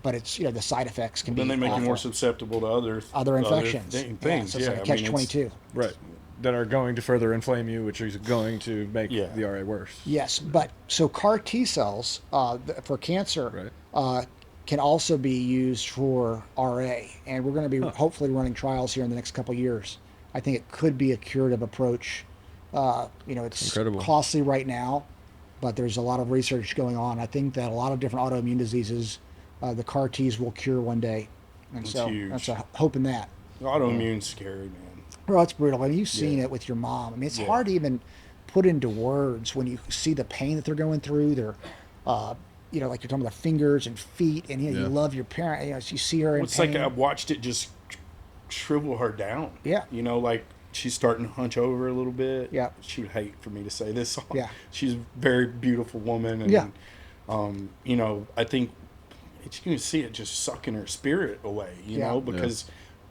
but it's the side effects can Then be they make you awful. more susceptible to other infections. things. So it's like a I mean, catch-22. Right. That are going to further inflame you, which is going to make Yeah. the RA worse. Yes, but so CAR T cells for cancer can also be used for RA, and we're going to be hopefully running trials here in the next couple of years. I think it could be a curative approach It's Incredible. costly right now, but there's a lot of research going on. I think that a lot of different autoimmune diseases, the CAR Ts will cure one day, and It's so huge. that's a hope in that. Autoimmune's scary, man. Well, it's brutal. I mean, you've seen Yeah. it with your mom. I mean, it's Yeah. hard to even put into words when you see the pain that they're going through. They're, like you're talking about fingers and feet, and you Yeah. love your parent. So you see her in Well, it's pain. like I watched it just shrivel her down. Yeah. Like she's starting to hunch over a little bit. Yeah. She would hate for me to say this. Yeah. She's a very beautiful woman, and Yeah. I think you can see it just sucking her spirit away. Yeah. Because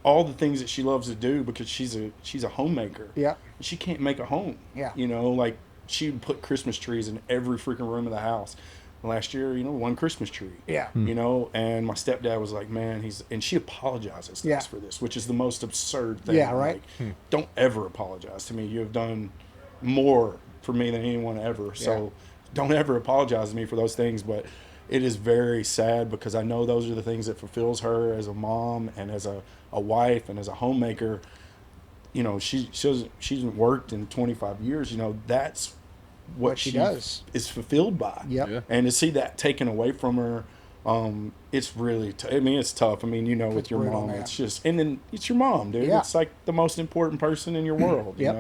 all the things that she loves to do, because she's a homemaker. Yeah. She can't make a home. Yeah. Like she would put Christmas trees in every freaking room of the house. Last year, one Christmas tree. Yeah. And my stepdad was like, man, and she apologizes to Yeah. us for this, which is the most absurd thing. Yeah, right. Like, don't ever apologize to me. You have done more for me than anyone ever. So don't ever apologize to me for those things. But it is very sad because I know those are the things that fulfills her as a mom and as a wife and as a homemaker. She hasn't worked in 25 years. That's what she does is fulfilled by. Yep. Yeah. And to see that taken away from her, it's really it's tough. with It's your brutal, mom, man. it's just, and then it's your mom, dude. Yeah. It's like the most important person in your world. Yep.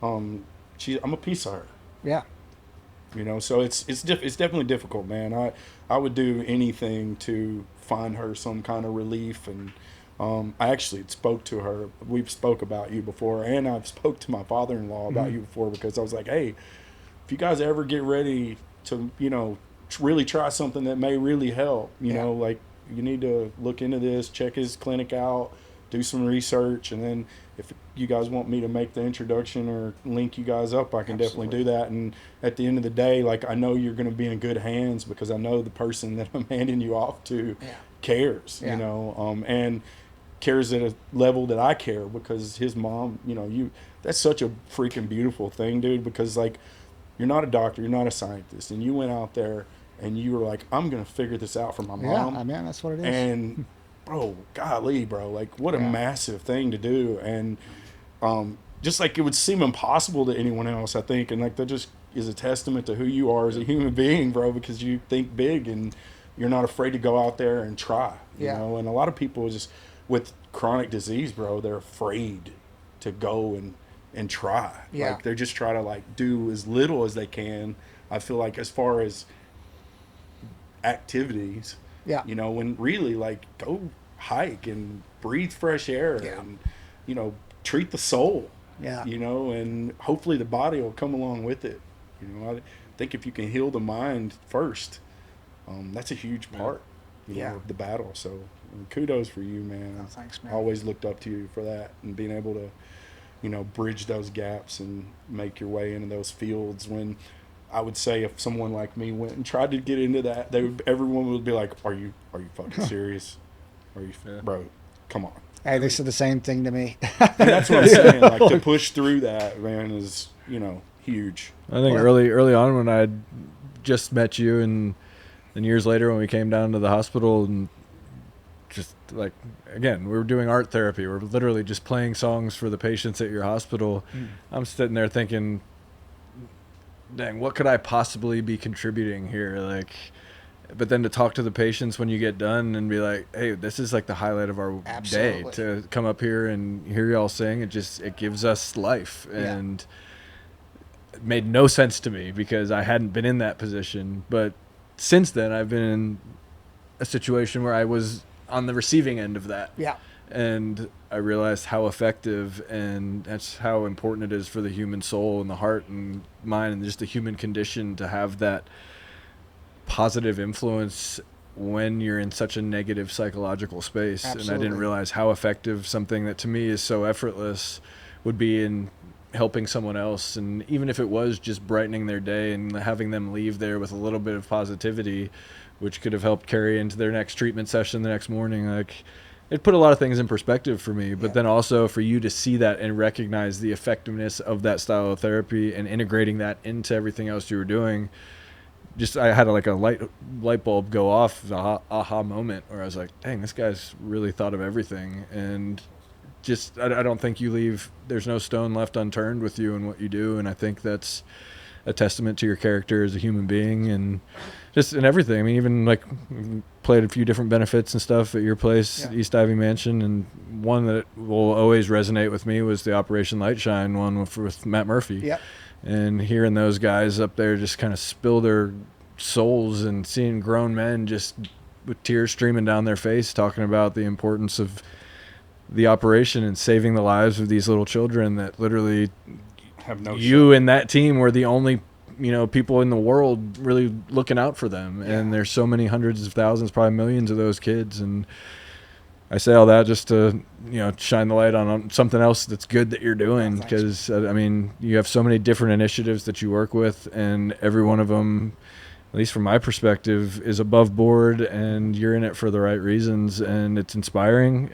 I'm a piece of her. Yeah. So it's definitely difficult, man. I would do anything to find her some kind of relief. And I actually spoke to her. We've spoke about you before, and I've spoke to my father-in-law about you before, because I was like, hey, if you guys ever get ready to really try something that may really help, like, you need to look into this, check his clinic out, do some research, and then if you guys want me to make the introduction or link you guys up, I can definitely do that. And at the end of the day, like, I know you're going to be in good hands, because I know the person that I'm handing you off to cares, and cares at a level that I care, because his mom, that's such a freaking beautiful thing, dude, because, like, you're not a doctor, you're not a scientist, and you went out there and you were like, I'm going to figure this out for my mom. Yeah, I mean, that's what it is. And golly, bro, like, what a massive thing to do. And just like, it would seem impossible to anyone else, I think. And like, that just is a testament to who you are as a human being, bro, because you think big and you're not afraid to go out there and try, and a lot of people just with chronic disease, bro, they're afraid to go and try. Yeah. Like, they just try to, like, do as little as they can. I feel like, as far as activities, when really, like, go hike and breathe fresh air and treat the soul, and hopefully the body will come along with it. I think if you can heal the mind first, that's a huge part of the battle. So kudos for you, man. Oh, thanks, man. I always looked up to you for that, and being able to bridge those gaps and make your way into those fields. When I would say, if someone like me went and tried to get into that, everyone would be like, are you fucking serious? Bro, come on. Hey, they said the same thing to me. And that's what I'm saying. Like, to push through that, man, is, huge. I think early on, when I had just met you, and then years later when we came down to the hospital, and just, like, again, we were doing art therapy. We're literally just playing songs for the patients at your hospital. I'm sitting there thinking, dang, what could I possibly be contributing here? Like, but then to talk to the patients when you get done and be like, hey, this is like the highlight of our day, to come up here and hear y'all sing. It gives us life. And it made no sense to me, because I hadn't been in that position. But since then, I've been in a situation where I was on the receiving end of that. Yeah. And I realized how effective, and that's how important it is for the human soul and the heart and mind and just the human condition to have that positive influence when you're in such a negative psychological space. Absolutely. And I didn't realize how effective something that to me is so effortless would be in helping someone else. And even if it was just brightening their day and having them leave there with a little bit of positivity, which could have helped carry into their next treatment session the next morning, like, it put a lot of things in perspective for me. But then also for you to see that and recognize the effectiveness of that style of therapy and integrating that into everything else you were doing, just, I had like a light bulb go off, the aha moment, where I was like, dang, this guy's really thought of everything. And I don't think you leave, there's no stone left unturned with you and what you do. And I think that's a testament to your character as a human being and just in everything. I mean, even like played a few different benefits and stuff at your place, East Ivy Mansion. And one that will always resonate with me was the Operation Lightshine one with Matt Murphy. Yep. And hearing those guys up there just kind of spill their souls and seeing grown men just with tears streaming down their face talking about the importance of the operation and saving the lives of these little children that literally have no you and that team were the only people in the world really looking out for them. And there's so many hundreds of thousands, probably millions of those kids. And I say all that just to shine the light on something else that's good that you're doing, because I mean, you have so many different initiatives that you work with, and every one of them, at least from my perspective, is above board, and you're in it for the right reasons, and it's inspiring.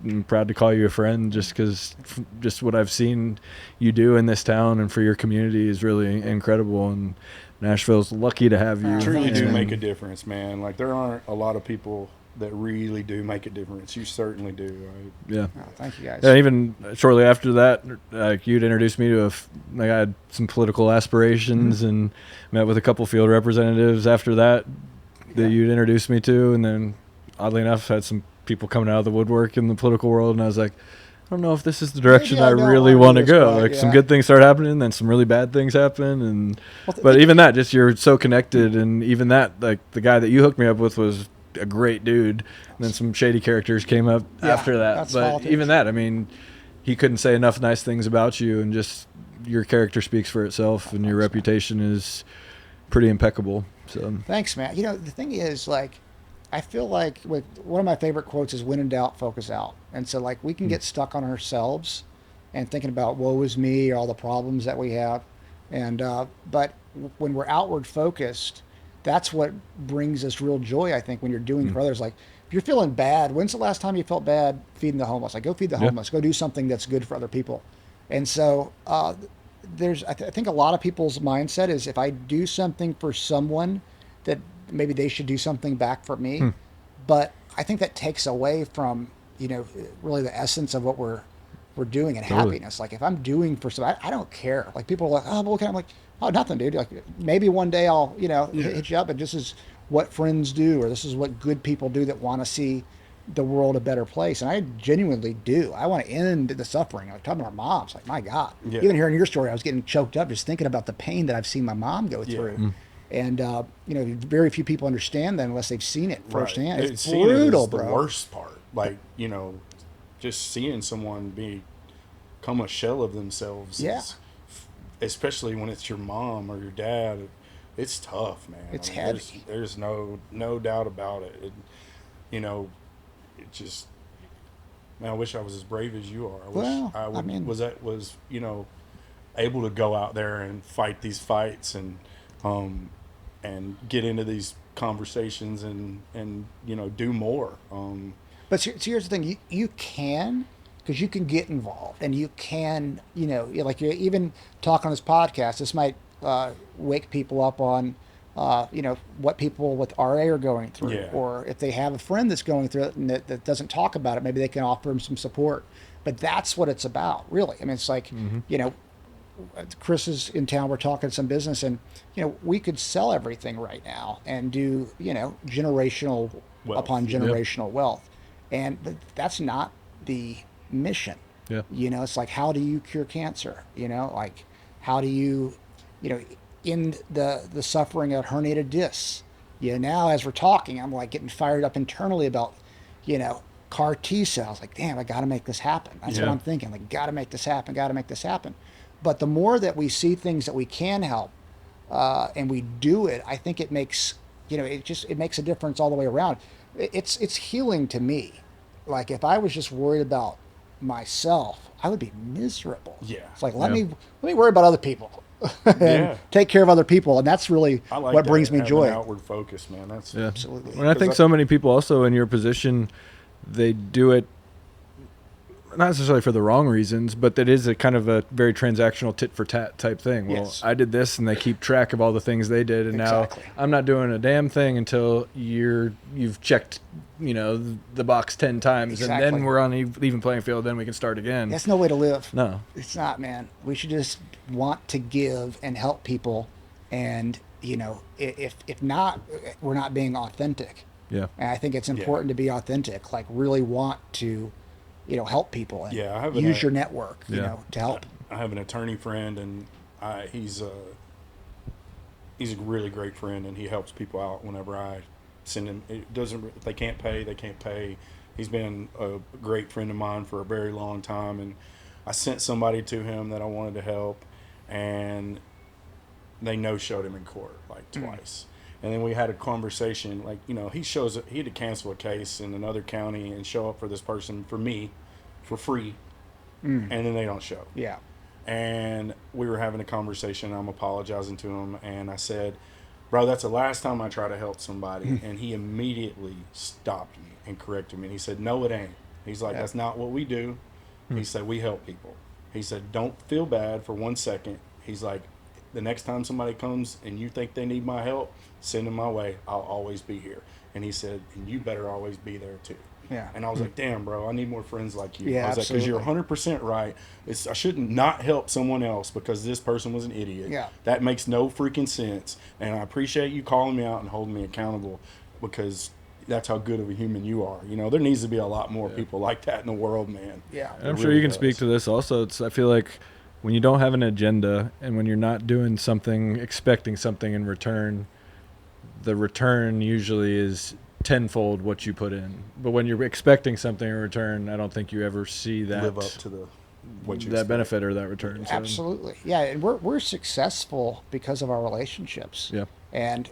I'm proud to call you a friend just because just what I've seen you do in this town and for your community is really incredible, and Nashville's lucky to have you. You truly do make a difference, man. Like, there aren't a lot of people that really do make a difference. You certainly do. Right? Yeah. Oh, thank you, guys. And even shortly after that, you'd introduced me to I had some political aspirations and met with a couple field representatives after that you'd introduced me to. And then oddly enough, had some people coming out of the woodwork in the political world. And I was like, I don't know if this is the direction I really want to go. Like, some good things start happening, then some really bad things happen. And, but even that, just you're so connected. And even that, like the guy that you hooked me up with was a great dude, and then some shady characters came up after that, but even that, I mean, he couldn't say enough nice things about you, and just your character speaks for itself, and your reputation is pretty impeccable. So thanks, man. The thing is, like, I feel like with one of my favorite quotes is "when in doubt, focus out." And so, like, we can get stuck on ourselves and thinking about woe is me or all the problems that we have, and but when we're outward focused, that's what brings us real joy, I think, when you're doing for others. Like, if you're feeling bad, when's the last time you felt bad feeding the homeless? Like, go feed the homeless. Go do something that's good for other people. And so I think a lot of people's mindset is, if I do something for someone, that maybe they should do something back for me. But I think that takes away from, really the essence of what we're doing and happiness. Like, if I'm doing for somebody, I don't care. Like, people are like, oh, well, I'm like, oh, nothing, dude. Like, maybe one day I'll, hit you up, and this is what friends do, or this is what good people do that want to see the world a better place. And I genuinely do. I want to end the suffering. I was talking to our moms, like, my God. Yeah. Even hearing your story, I was getting choked up just thinking about the pain that I've seen my mom go through. And, very few people understand that unless they've seen it firsthand. Right. It's brutal, bro. The worst part. Like, just seeing someone become a shell of themselves. Especially when it's your mom or your dad, it's tough, man. It's heavy. There's no doubt about it. It just, man, I wish I was as brave as you are. Was able to go out there and fight these fights and get into these conversations and do more. But so here's the thing: you can. Because you can get involved, and you can, like, you're even talking on this podcast, this might wake people up on, what people with RA are going through. Yeah. Or if they have a friend that's going through it and that doesn't talk about it, maybe they can offer them some support. But that's what it's about, really. I mean, it's like, Chris is in town, we're talking some business, and, we could sell everything right now and do, generational wealth upon generational wealth. And that's not the mission. It's like, how do you cure cancer? Like, how do you end the suffering of herniated discs? Now as we're talking, I'm like getting fired up internally about CAR T cells. Like, damn, I got to make this happen. That's what I'm thinking. Like, got to make this happen. But the more that we see things that we can help and we do it, I think it makes it makes a difference all the way around. It's healing to me. Like, if I was just worried about myself, I would be miserable. It's like, let me worry about other people and take care of other people, and that's really what brings me joy. Outward focus, man. That's absolutely. And I think so many people also in your position, they do it. not necessarily for the wrong reasons, but that is a kind of a very transactional tit for tat type thing. Well, Yes. I did this, and they keep track of all the things they did, and Exactly. now I'm not doing a damn thing until you've checked, the box 10 times, and Exactly. then we're on even playing field. Then we can start again. That's no way to live. No. It's not, man. We should just want to give and help people, and if not, we're not being authentic. Yeah. And I think it's important to be authentic, like really want to, help people and Yeah, I have use your network, Yeah. to help. I have an attorney friend, and he's a really great friend, and he helps people out whenever I send him. If they can't pay, they can't pay. He's been a great friend of mine for a very long time, and I sent somebody to him that I wanted to help, and they no-showed him in court like twice. And then we had a conversation, like, he had to cancel a case in another county and show up for this person, for me, for free, and then they don't show. Yeah. And we were having a conversation, I'm apologizing to him, and I said, bro, that's the last time I try to help somebody. And he immediately stopped me and corrected me. And he said, no, it ain't. He's like, that's not what we do. He said, we help people. He said, don't feel bad for 1 second. He's like, the next time somebody comes and you think they need my help, send them my way. I'll always be here. And he said, and you better always be there too. Yeah. And I was like, damn, bro, I need more friends like you. Yeah, I was like, because you're absolutely. 100% right. I shouldn't not help someone else because this person was an idiot. Yeah. That makes no freaking sense. And I appreciate you calling me out and holding me accountable, because that's how good of a human you are. There needs to be a lot more people like that in the world, man. Yeah. And I'm It sure really you can does. speak to this also. I feel like when you don't have an agenda and when you're not doing something, expecting something in return, the return usually is tenfold what you put in. But when you're expecting something in return, I don't think you ever see that Live up to what you that expect. benefit or that return. So, Absolutely. Yeah. And we're successful because of our relationships. Yeah. And,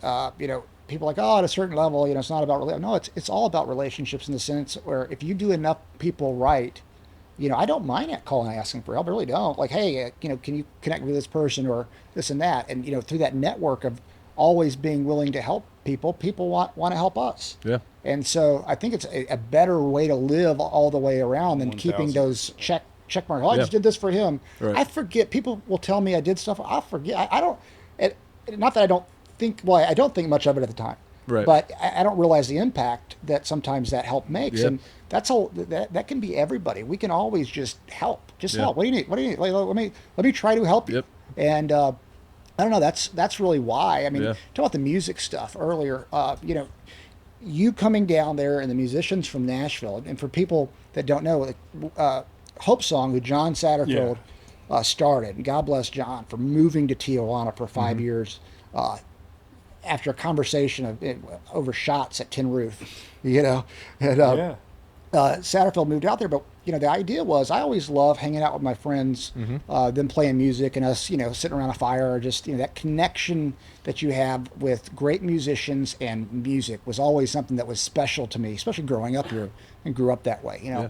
people are like, oh, at a certain level, it's not about, no, it's all about relationships in the sense where if you do enough people right, I don't mind calling and asking for help. I really don't. Like, hey, can you connect with this person or this and that? And, through that network of always being willing to help people want to help us. Yeah. And so I think it's a better way to live all the way around than keeping 1000%. those check marks. Oh, I Yeah. just did this for him. Right. I forget. People will tell me I did stuff. I forget. I don't, not that I don't think, well, I don't think much of it at the time. Right. But I don't realize the impact that sometimes that help makes. Yep. And that's all that can be everybody. We can always just help. Just Yeah. help. What do you need? What do you need? Like, let me try to help you. Yep. And I don't know. That's really why. I mean, Yeah. talk about the music stuff earlier. You coming down there and the musicians from Nashville, and for people that don't know, Hope Song, who John Satterfield started, and God bless John for moving to Tijuana for 5 years. After a conversation over shots at Tin Roof, and Yeah. Satterfield moved out there. But the idea was, I always love hanging out with my friends, them playing music and us, sitting around a fire, or just that connection that you have with great musicians and music was always something that was special to me, especially growing up here and grew up that way. Yeah.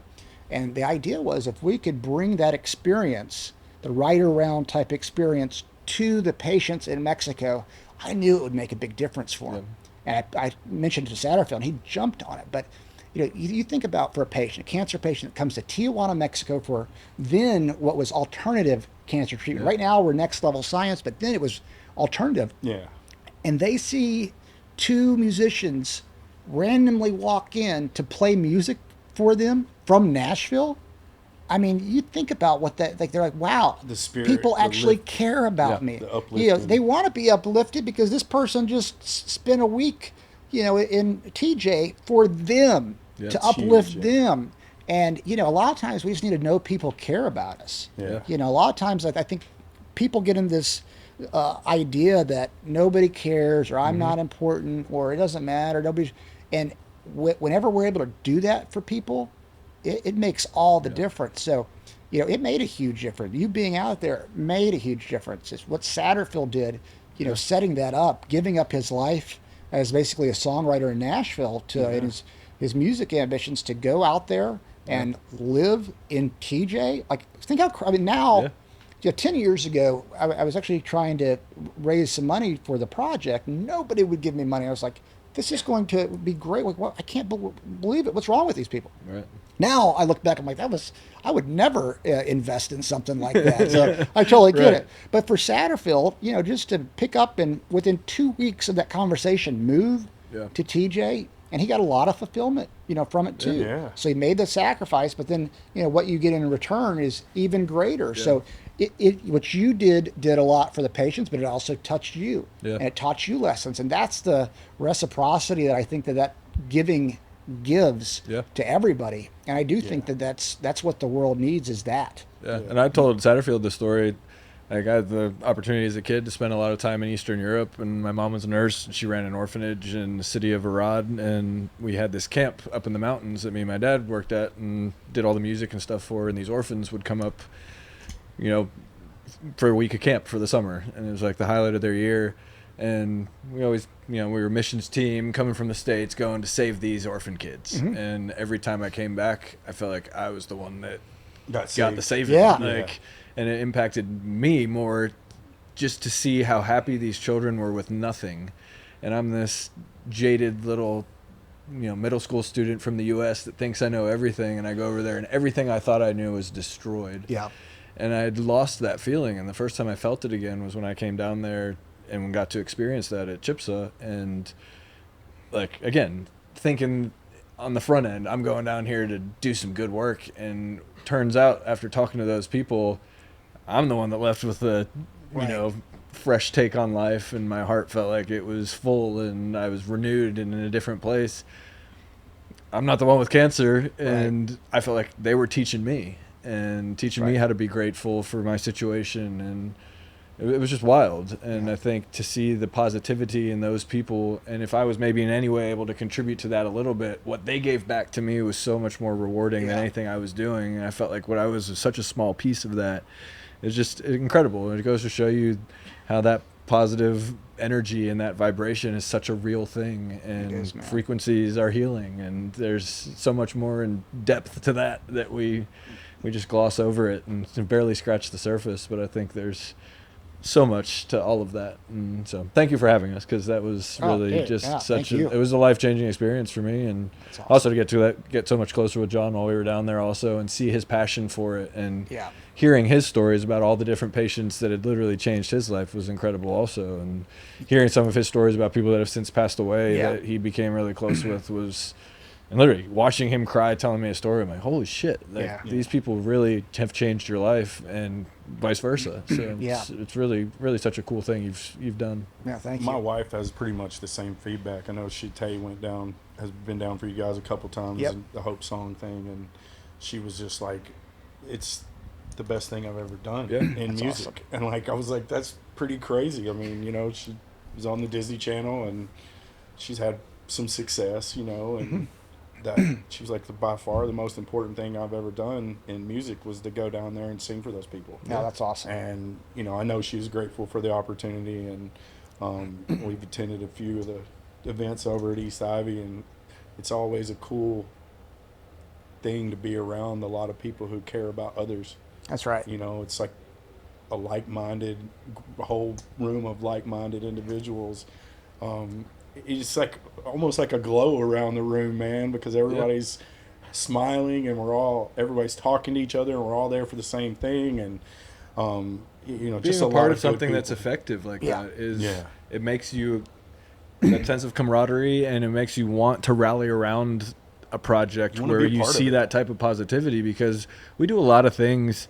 And the idea was, if we could bring that experience, the right around type experience, to the patients in Mexico, I knew it would make a big difference for him. And I mentioned it to Satterfield, and he jumped on it. But you think about, for a patient, a cancer patient that comes to Tijuana, Mexico for then what was alternative cancer treatment. Yeah. Right now we're next level science, but then it was alternative. Yeah. And they see two musicians randomly walk in to play music for them from Nashville. I mean, you think about what that, like, they're like, wow, The spirit, people the actually lift- care about me. the uplifting. They want to be uplifted because this person just spent a week, in TJ for them, Yeah, to it's uplift huge, yeah. them. And, a lot of times we just need to know people care about us. Yeah. A lot of times I think people get in this idea that nobody cares, or I'm not important, or it doesn't matter. And whenever we're able to do that for people, it makes all the difference. So, it made a huge difference. You being out there made a huge difference. It's what Satterfield did, setting that up, giving up his life as basically a songwriter in Nashville in his music ambitions, to go out there and live in TJ. Like, think how, now, 10 years ago, I was actually trying to raise some money for the project. Nobody would give me money. I was like, this is going to be great. Like, I can't believe it. What's wrong with these people? Right. Now I look back, I'm like, I would never invest in something like that. So I totally get Right. it. But for Satterfield, just to pick up and within 2 weeks of that conversation, move Yeah. to TJ, and he got a lot of fulfillment, from it too. Yeah. So he made the sacrifice, but then, what you get in return is even greater. So what you did a lot for the patients, but it also touched you, Yeah. and it taught you lessons. And that's the reciprocity that I think that giving gives Yeah. to everybody. And I do think that's what the world needs, is that. Yeah. And I told Satterfield the story. Like, I had the opportunity as a kid to spend a lot of time in Eastern Europe, and my mom was a nurse. She ran an orphanage in the city of Arad, and we had this camp up in the mountains that me and my dad worked at and did all the music and stuff for. And these orphans would come up, for a week of camp for the summer, and it was like the highlight of their year. And we always, we were a missions team coming from the States, going to save these orphan kids. And every time I came back, I felt like I was the one that got the saving. Yeah. And it impacted me more just to see how happy these children were with nothing. And I'm this jaded little, middle school student from the U.S. that thinks I know everything, and I go over there and everything I thought I knew was destroyed. Yeah. And I had lost that feeling, and the first time I felt it again was when I came down there and got to experience that at Chipsa. And, like, again, thinking on the front end, I'm going down here to do some good work, and turns out after talking to those people, I'm the one that left with a, fresh take on life, and my heart felt like it was full, and I was renewed and in a different place. I'm not the one with cancer, and I felt like they were teaching me and teaching me how to be grateful for my situation, and it was just wild. And I think to see the positivity in those people, and if I was maybe in any way able to contribute to that a little bit, what they gave back to me was so much more rewarding than anything I was doing. And I felt like what I was such a small piece of that. It's just incredible. And it goes to show you how that positive energy and that vibration is such a real thing, and frequencies are healing, and there's so much more in depth to that we just gloss over it and barely scratch the surface. But I think there's so much to all of that. And so thank you for having us, because that was really it was a life-changing experience for me, and awesome. Also to get so much closer with John while we were down there also, and see his passion for it, and hearing his stories about all the different patients that had literally changed his life was incredible also. And hearing some of his stories about people that have since passed away that he became really close with was, and literally watching him cry, telling me a story, I'm like, holy shit, these people really have changed your life, and vice versa. So it's really, really such a cool thing you've done. Yeah, thank you. My wife has pretty much the same feedback. I know Tay has been down for you guys a couple times, in the Hope Song thing, and she was just like, it's the best thing I've ever done in music. Awesome. And like, I was like, that's pretty crazy. I mean, she was on the Disney Channel, and she's had some success, and that she was like, by far the most important thing I've ever done in music was to go down there and sing for those people. Yeah, that's awesome. And I know she was grateful for the opportunity, and we've attended a few of the events over at East Ivy, and it's always a cool thing to be around a lot of people who care about others. That's right. It's like a like-minded, whole room of like-minded individuals. It's like almost like a glow around the room, man, because everybody's smiling, and everybody's talking to each other, and we're all there for the same thing. And being just a part lot of something good that's people. effective like that is it makes you that sense of camaraderie, and it makes you want to rally around a project where you see that type of positivity, because we do a lot of things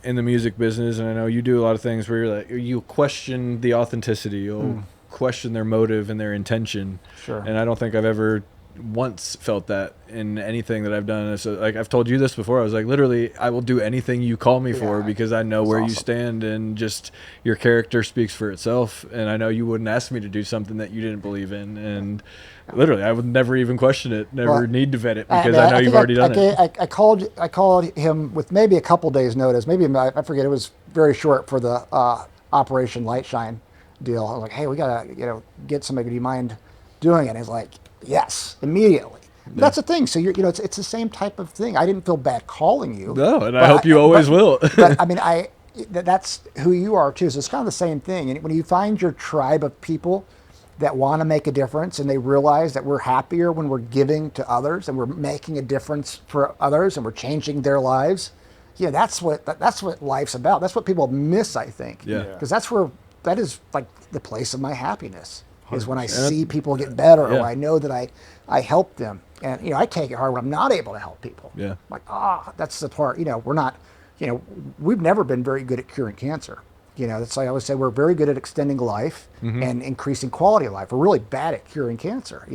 in the music business, and I know you do a lot of things where you're like, you question the authenticity, you'll question their motive and their intention. Sure. And I don't think I've ever once felt that in anything that I've done. So, like, I've told you this before, I was like, literally, I will do anything you call me for, because I know where you stand, and just your character speaks for itself. And I know you wouldn't ask me to do something that you didn't believe in, and literally, I would never even question it, need to vet it, because I know you've already done it. I called him with maybe a couple days notice. Maybe, I forget, it was very short for the Operation Lightshine deal. I was like, hey, we gotta get somebody. Do you mind doing it? And he's like, yes, immediately. That's the thing. So it's the same type of thing. I didn't feel bad calling you. No, and I hope you always will. But I mean, that's who you are too. So it's kind of the same thing. And when you find your tribe of people that want to make a difference, and they realize that we're happier when we're giving to others and we're making a difference for others and we're changing their lives. Yeah, that's what life's about. That's what people miss, I think. Yeah. Because that is like the place of my happiness is when I 100%. see people get better, Yeah. or I know that I help them. And I take it hard when I'm not able to help people. Yeah. Like, that's the part. We're not. We've never been very good at curing cancer. That's like I always say, we're very good at extending life and increasing quality of life. We're really bad at curing cancer.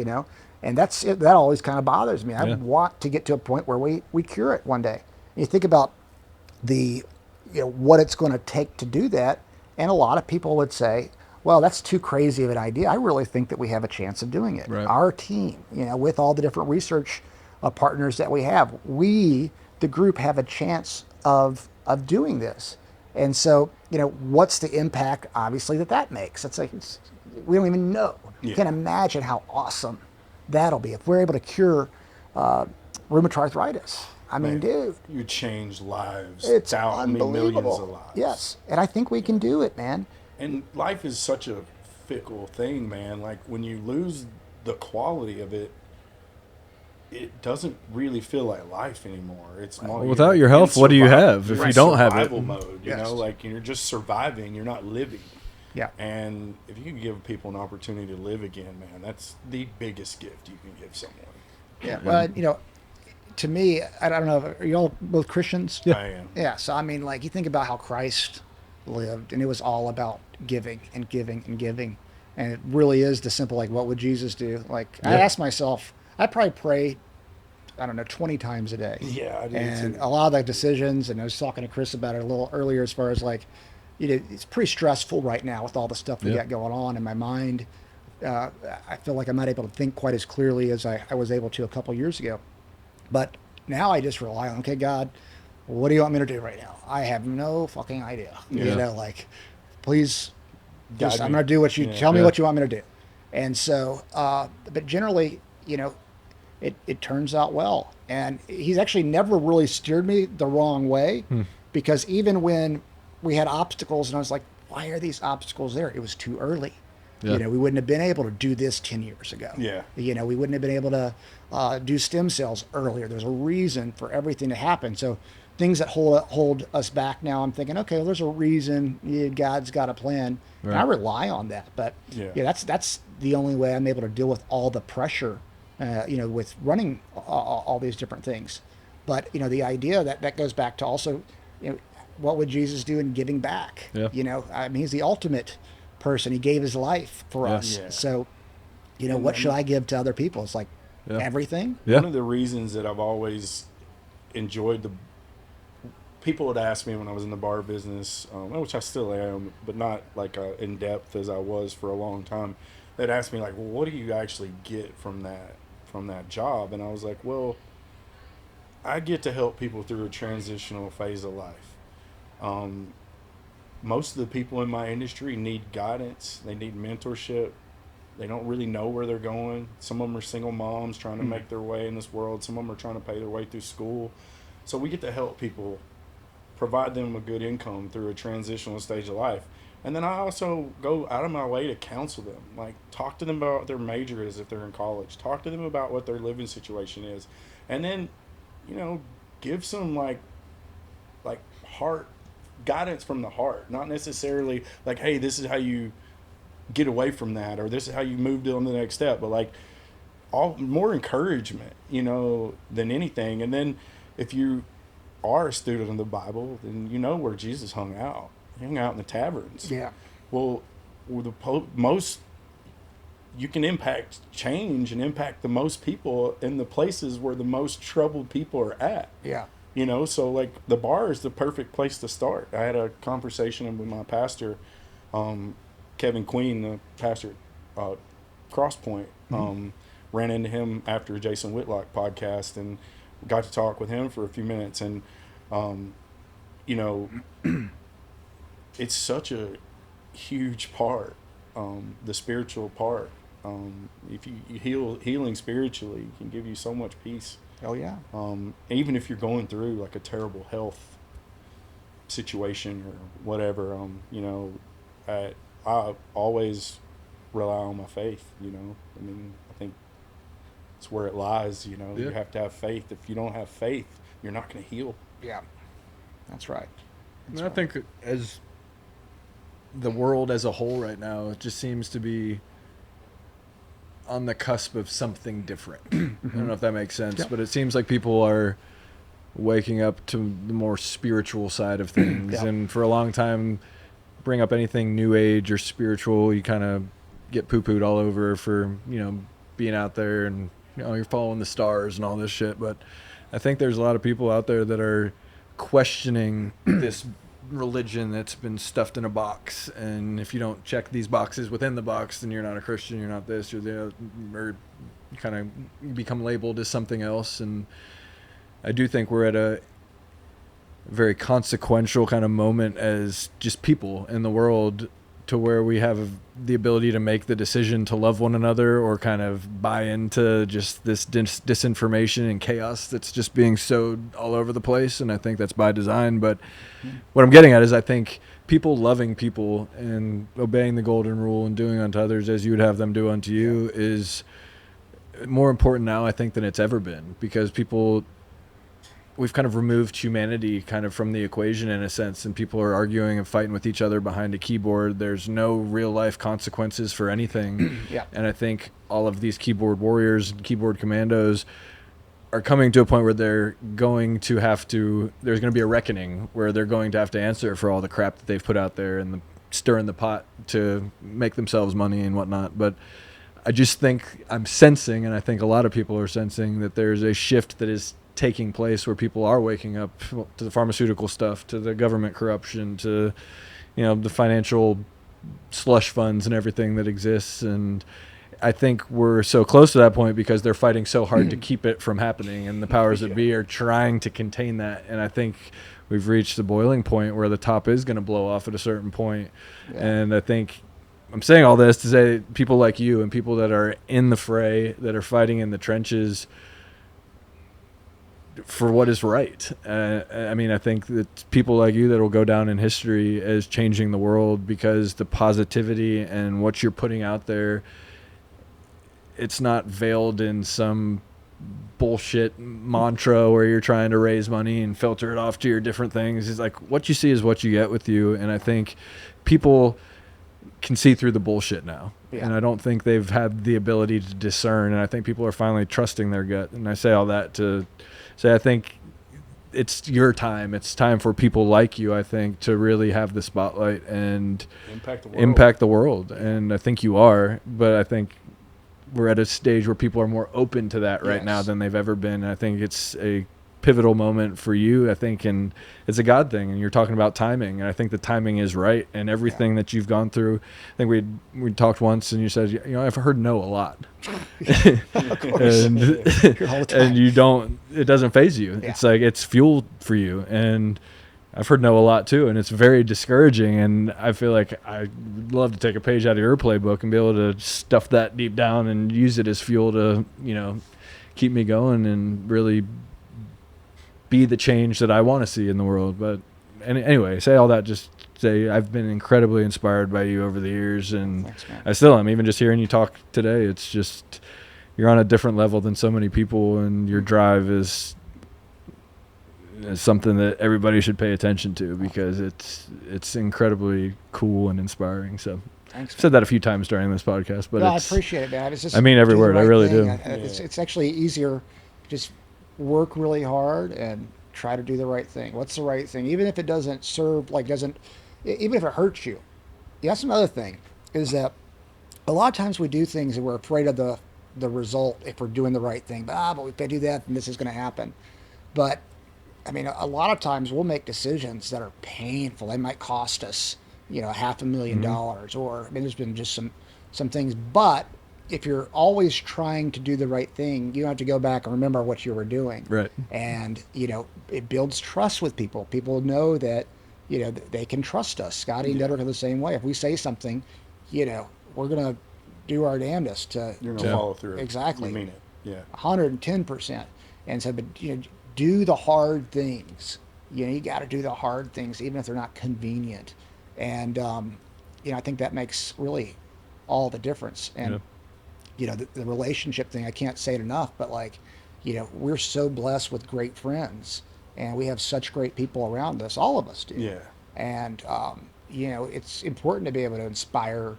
And that always kind of bothers me. I want to get to a point where we cure it one day. And you think about what it's going to take to do that, and a lot of people would say, well, that's too crazy of an idea. I really think that we have a chance of doing it. Right. Our team, with all the different research partners that we have, the group, have a chance of doing this. And so, what's the impact, obviously, that makes? It's like, we don't even know. You can't imagine how awesome that'll be if we're able to cure rheumatoid arthritis. I mean, dude, you change lives. it's Millions unbelievable. of lives. Yes, and I think we can do it, man. And life is such a fickle thing, man. Like, when you lose the quality of it, it doesn't really feel like life anymore. It's more Without your health, what do you have if you don't have it? Survival mode, Yes. like you're just surviving. You're not living. Yeah. And if you can give people an opportunity to live again, man, that's the biggest gift you can give someone. Yeah. Well, to me, I don't know. Are you all both Christians? Yeah. I am. Yeah. So I mean, like, you think about how Christ lived, and it was all about giving and giving and giving, and it really is the simple. Like, what would Jesus do? Like, I ask myself, I probably pray, I don't know, 20 times a day. Yeah, I do And too. a lot of the decisions, and I was talking to Chris about it a little earlier, as far as like, it's pretty stressful right now with all the stuff we got going on in my mind. I feel like I'm not able to think quite as clearly as I was able to a couple years ago. But now I just rely on, okay, God, what do you want me to do right now? I have no fucking idea. Like, please, Guide I'm me. going to do what you tell me Yeah. what you want me to do. And so, but generally, it turns out well. And he's actually never really steered me the wrong way, because even when we had obstacles and I was like, why are these obstacles there? It was too early. Yeah. We wouldn't have been able to do this 10 years ago. Yeah. We wouldn't have been able to do stem cells earlier. There's a reason for everything to happen. So things that hold us back now, I'm thinking, okay, well, there's a reason. God's got a plan. Right. And I rely on that. But that's the only way I'm able to deal with all the pressure, with running all these different things. But, the idea that goes back to also, what would Jesus do in giving back? Yeah. I mean, he's the ultimate person. He gave his life for us. Yeah. So, what should I give to other people? It's like everything. Yeah. One of the reasons that I've always enjoyed people would ask me when I was in the bar business, which I still am, but not like in depth as I was for a long time. They'd ask me like, well, what do you actually get from that job? And I was like, well, I get to help people through a transitional phase of life. Most of the people in my industry need guidance. They need mentorship. They don't really know where they're going. Some of them are single moms trying to make their way in this world. Some of them are trying to pay their way through school. So we get to help people, provide them a good income through a transitional stage of life. And then I also go out of my way to counsel them, like talk to them about what their major is if they're in college, talk to them about what their living situation is, and then, give some like heart guidance from the heart, not necessarily like, hey, this is how you get away from that, or this is how you move on to the next step, but like more encouragement, than anything. And then if you are a student of the Bible, then you know where Jesus hung out. He hung out in the taverns. Yeah. Well, most you can impact change and impact the most people in the places where the most troubled people are at. Yeah. So like the bar is the perfect place to start. I had a conversation with my pastor, Kevin Queen, the pastor at Crosspoint. Ran into him after Jason Whitlock podcast and got to talk with him for a few minutes. And, it's such a huge part, the spiritual part. If you healing spiritually can give you so much peace. Oh yeah. Even if you're going through like a terrible health situation or whatever, I always rely on my faith. You know, I mean, I think it's where it lies. You know, Yeah. you have to have faith. If you don't have faith, you're not going to heal. Yeah, that's right. And I think as the world as a whole right now, it just seems to be on the cusp of something different. I don't know if that makes sense, Yep. but it seems like people are waking up to the more spiritual side of things. Yep. And for a long time, bring up anything new age or spiritual, you kind of get poo-pooed all over for, you know, being out there and, you know, you're following the stars and all this shit. But I think there's a lot of people out there that are questioning this religion that's been stuffed in a box, and if you don't check these boxes within the box, then you're not a Christian, you're not this, you're the, or you kind of become labeled as something else. And I do think we're at a very consequential kind of moment as just people in the world, to where we have the ability to make the decision to love one another or kind of buy into just this disinformation and chaos that's just being sowed all over the place. And I think that's by design. But what I'm getting at is I think people loving people and obeying the golden rule and doing unto others as you would have them do unto you is more important now, I think, than it's ever been, because we've kind of removed humanity kind of from the equation in a sense, and people are arguing and fighting with each other behind a keyboard. There's no real life consequences for anything. Yeah. And I think all of these keyboard warriors and keyboard commandos are coming to a point where there's going to be a reckoning where they're going to have to answer for all the crap that they've put out there and stirring the pot to make themselves money and whatnot. But I just think I'm sensing, and I think a lot of people are sensing, that there's a shift that is taking place where people are waking up to the pharmaceutical stuff, to the government corruption, to, you know, the financial slush funds and everything that exists. And I think we're so close to that point because they're fighting so hard to keep it from happening, and the powers that be are trying to contain that. And I think we've reached the boiling point where the top is going to blow off at a certain point. Yeah. And I think I'm saying all this to say people like you and people that are in the fray, that are fighting in the trenches for what is right. I mean, I think that people like you that will go down in history as changing the world, because the positivity and what you're putting out there, it's not veiled in some bullshit mantra where you're trying to raise money and filter it off to your different things. It's like what you see is what you get with you. And I think people can see through the bullshit now. Yeah. And I don't think they've had the ability to discern. And I think people are finally trusting their gut. And I say all that to say, I think it's your time. It's time for people like you, I think, to really have the spotlight and impact the world. And I think you are, but I think we're at a stage where people are more open to that right now than they've ever been. And I think it's a pivotal moment for you, I think, and it's a God thing. And you're talking about timing, and I think the timing is right. And everything that you've gone through, I think we talked once, and you said, you know, I've heard no a lot. Of course. and, All the time. and it doesn't faze you. Yeah. It's like it's fuel for you. And I've heard no a lot too, and it's very discouraging. And I feel like I'd love to take a page out of your playbook and be able to stuff that deep down and use it as fuel to, you know, keep me going and really be the change that I want to see in the world. But anyway, say all that, just say I've been incredibly inspired by you over the years, and Thanks, man. I still am. Even just hearing you talk today, it's just you're on a different level than so many people, and your drive is something that everybody should pay attention to, because it's incredibly cool and inspiring. So Thanks, I've said that a few times during this podcast, but no, I it's, appreciate it, man. It's just I mean every do the word. I right really thing. do. It's actually easier to just work really hard and try to do the right thing. What's the right thing? Even if it doesn't serve, even if it hurts you. That's another thing, is that a lot of times we do things and we're afraid of the result if we're doing the right thing. But if I do that, then this is going to happen. But I mean, a lot of times we'll make decisions that are painful. They might cost us, you know, $500,000, or I mean, there's been just some things. But if you're always trying to do the right thing, you don't have to go back and remember what you were doing. Right. And, you know, it builds trust with people. People know that, you know, they can trust us. Scotty and Dedrick are the same way. If we say something, you know, we're going to do our damnedest to You're going to follow through. Exactly. You mean it. Yeah. 110%. And so, but, you know, do the hard things. You know, you got to do the hard things, even if they're not convenient. And, you know, I think that makes really all the difference. And Yeah. you know, the relationship thing, I can't say it enough, but like, you know, we're so blessed with great friends, and we have such great people around us. All of us do. Yeah. And you know, it's important to be able to inspire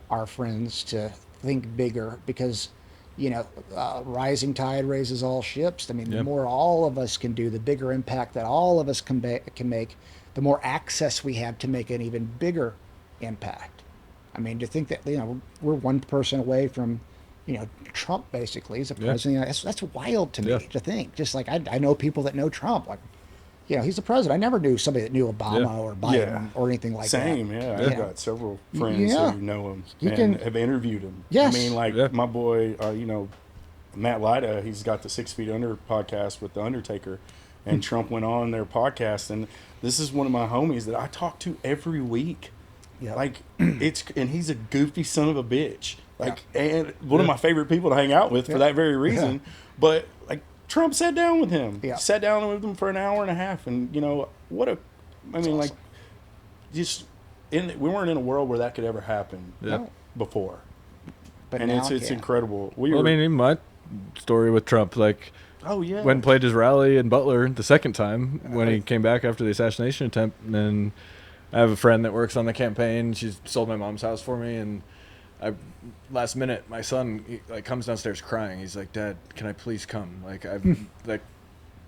our friends to think bigger, because you know, rising tide raises all ships. I mean, the Yeah. more all of us can do, the bigger impact that all of us can make, the more access we have to make an even bigger impact. I mean, to think that, you know, we're one person away from, you know, Trump basically as a Yeah. president. That's wild to me Yeah. to think. Just like I know people that know Trump, like, you know, he's the president. I never knew somebody that knew Obama Yeah. or Biden Yeah. or anything like Same, that. yeah. You I've know? got several friends Yeah. who know him You and can- have interviewed him. Yes. I mean, like Yeah. my boy, you know, Matt Lyda, he's got the 6 Feet Under podcast with The Undertaker, and Trump went on their podcast, and this is one of my homies that I talk to every week. Yeah. Like, and he's a goofy son of a bitch. Like, and one of my favorite people to hang out with for that very reason. But, like, Trump sat down with him. Yeah. Sat down with him for an hour and a half, and, you know, I mean, like, just, we weren't in a world where that could ever happen Yeah. No. before. But And now it's it can. incredible. Well, I mean, even my story with Trump, like, oh, yeah. went and played his rally in Butler the second time when he came back after the assassination attempt. And then I have a friend that works on the campaign. She's sold my mom's house for me, and last minute, my son like comes downstairs crying. He's like, "Dad, can I please come?" Like like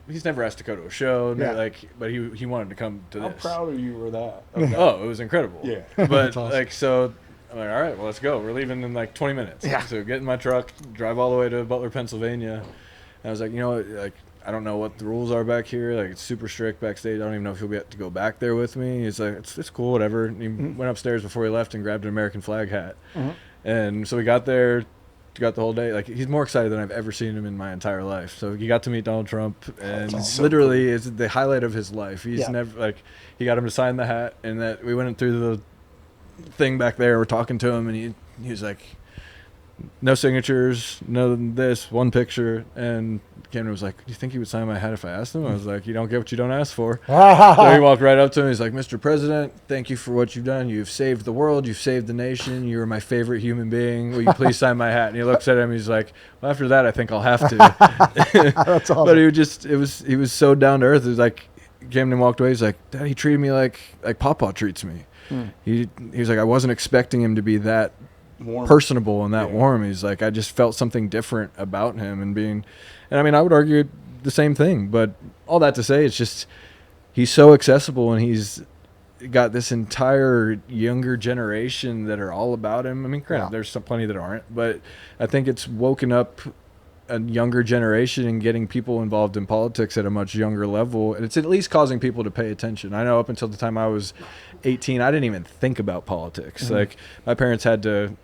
he's never asked to go to a show, Yeah. like, but he wanted to come to How this. proud of you were that? Oh, it was incredible. Yeah. But awesome. like, so I'm like, all right, well, let's go. We're leaving in like 20 minutes. Yeah. So get in my truck, drive all the way to Butler, Pennsylvania. And I was like, you know what, like, I don't know what the rules are back here. Like, it's super strict backstage. I don't even know if he'll be able to go back there with me. He's like, it's cool, whatever. And he went upstairs before he left and grabbed an American flag hat. And so we got there, got the whole day. Like, he's more excited than I've ever seen him in my entire life. So he got to meet Donald Trump, and awesome. literally is the highlight of his life. He's Yeah. never, like, he got him to sign the hat, and that we went through the thing back there. We're talking to him, and he was like, no signatures, no this, one picture. And Cameron was like, do you think he would sign my hat if I asked him? I was like, you don't get what you don't ask for. So he walked right up to him. He's like, Mr. President, thank you for what you've done. You've saved the world. You've saved the nation. You are my favorite human being. Will you please sign my hat? And he looks at him. He's like, well, after that, I think I'll have to. That's awesome. But he was so down to earth. It was like, Camden walked away. He's like, Dad, he treated me like Papa treats me. He was like, I wasn't expecting him to be that Warm. personable and that Yeah. warm. He's like, I just felt something different about him and I mean, I would argue the same thing, but all that to say, it's just, he's so accessible, and he's got this entire younger generation that are all about him. I mean, granted, Yeah. there's plenty that aren't, but I think it's woken up a younger generation and getting people involved in politics at a much younger level. And it's at least causing people to pay attention. I know up until the time I was 18, I didn't even think about politics. Like, my parents had to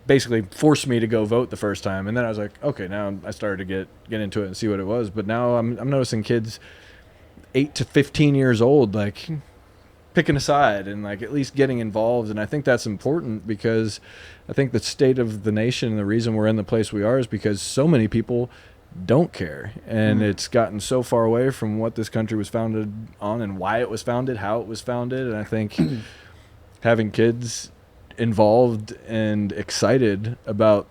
basically force me to go vote the first time, and then I was like, okay, now I started to get into it and see what it was. But now I'm noticing kids 8 to 15 years old like picking a side and like at least getting involved. And I think that's important, because I think the state of the nation and the reason we're in the place we are is because so many people don't care, and it's gotten so far away from what this country was founded on and why it was founded, how it was founded. And I think having kids involved and excited about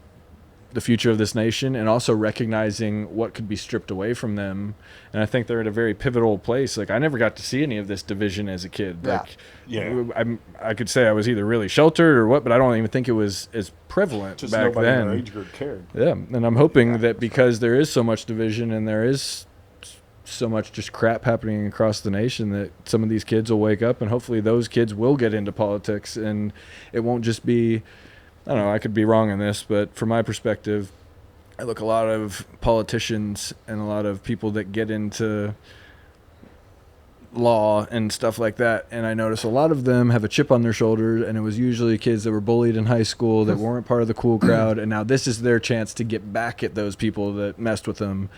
the future of this nation, and also recognizing what could be stripped away from them. And I think they're at a very pivotal place. Like, I never got to see any of this division as a kid. Yeah. Like, Yeah. I could say I was either really sheltered or what, but I don't even think it was as prevalent Just back nobody in then. our age group cared. Yeah, and I'm hoping that because there is so much division and there is so much just crap happening across the nation, that some of these kids will wake up, and hopefully those kids will get into politics, and it won't just be, I don't know, I could be wrong in this, but from my perspective, I look a lot of politicians and a lot of people that get into law and stuff like that, and I notice a lot of them have a chip on their shoulder, and it was usually kids that were bullied in high school that weren't part of the cool crowd, and now this is their chance to get back at those people that messed with them.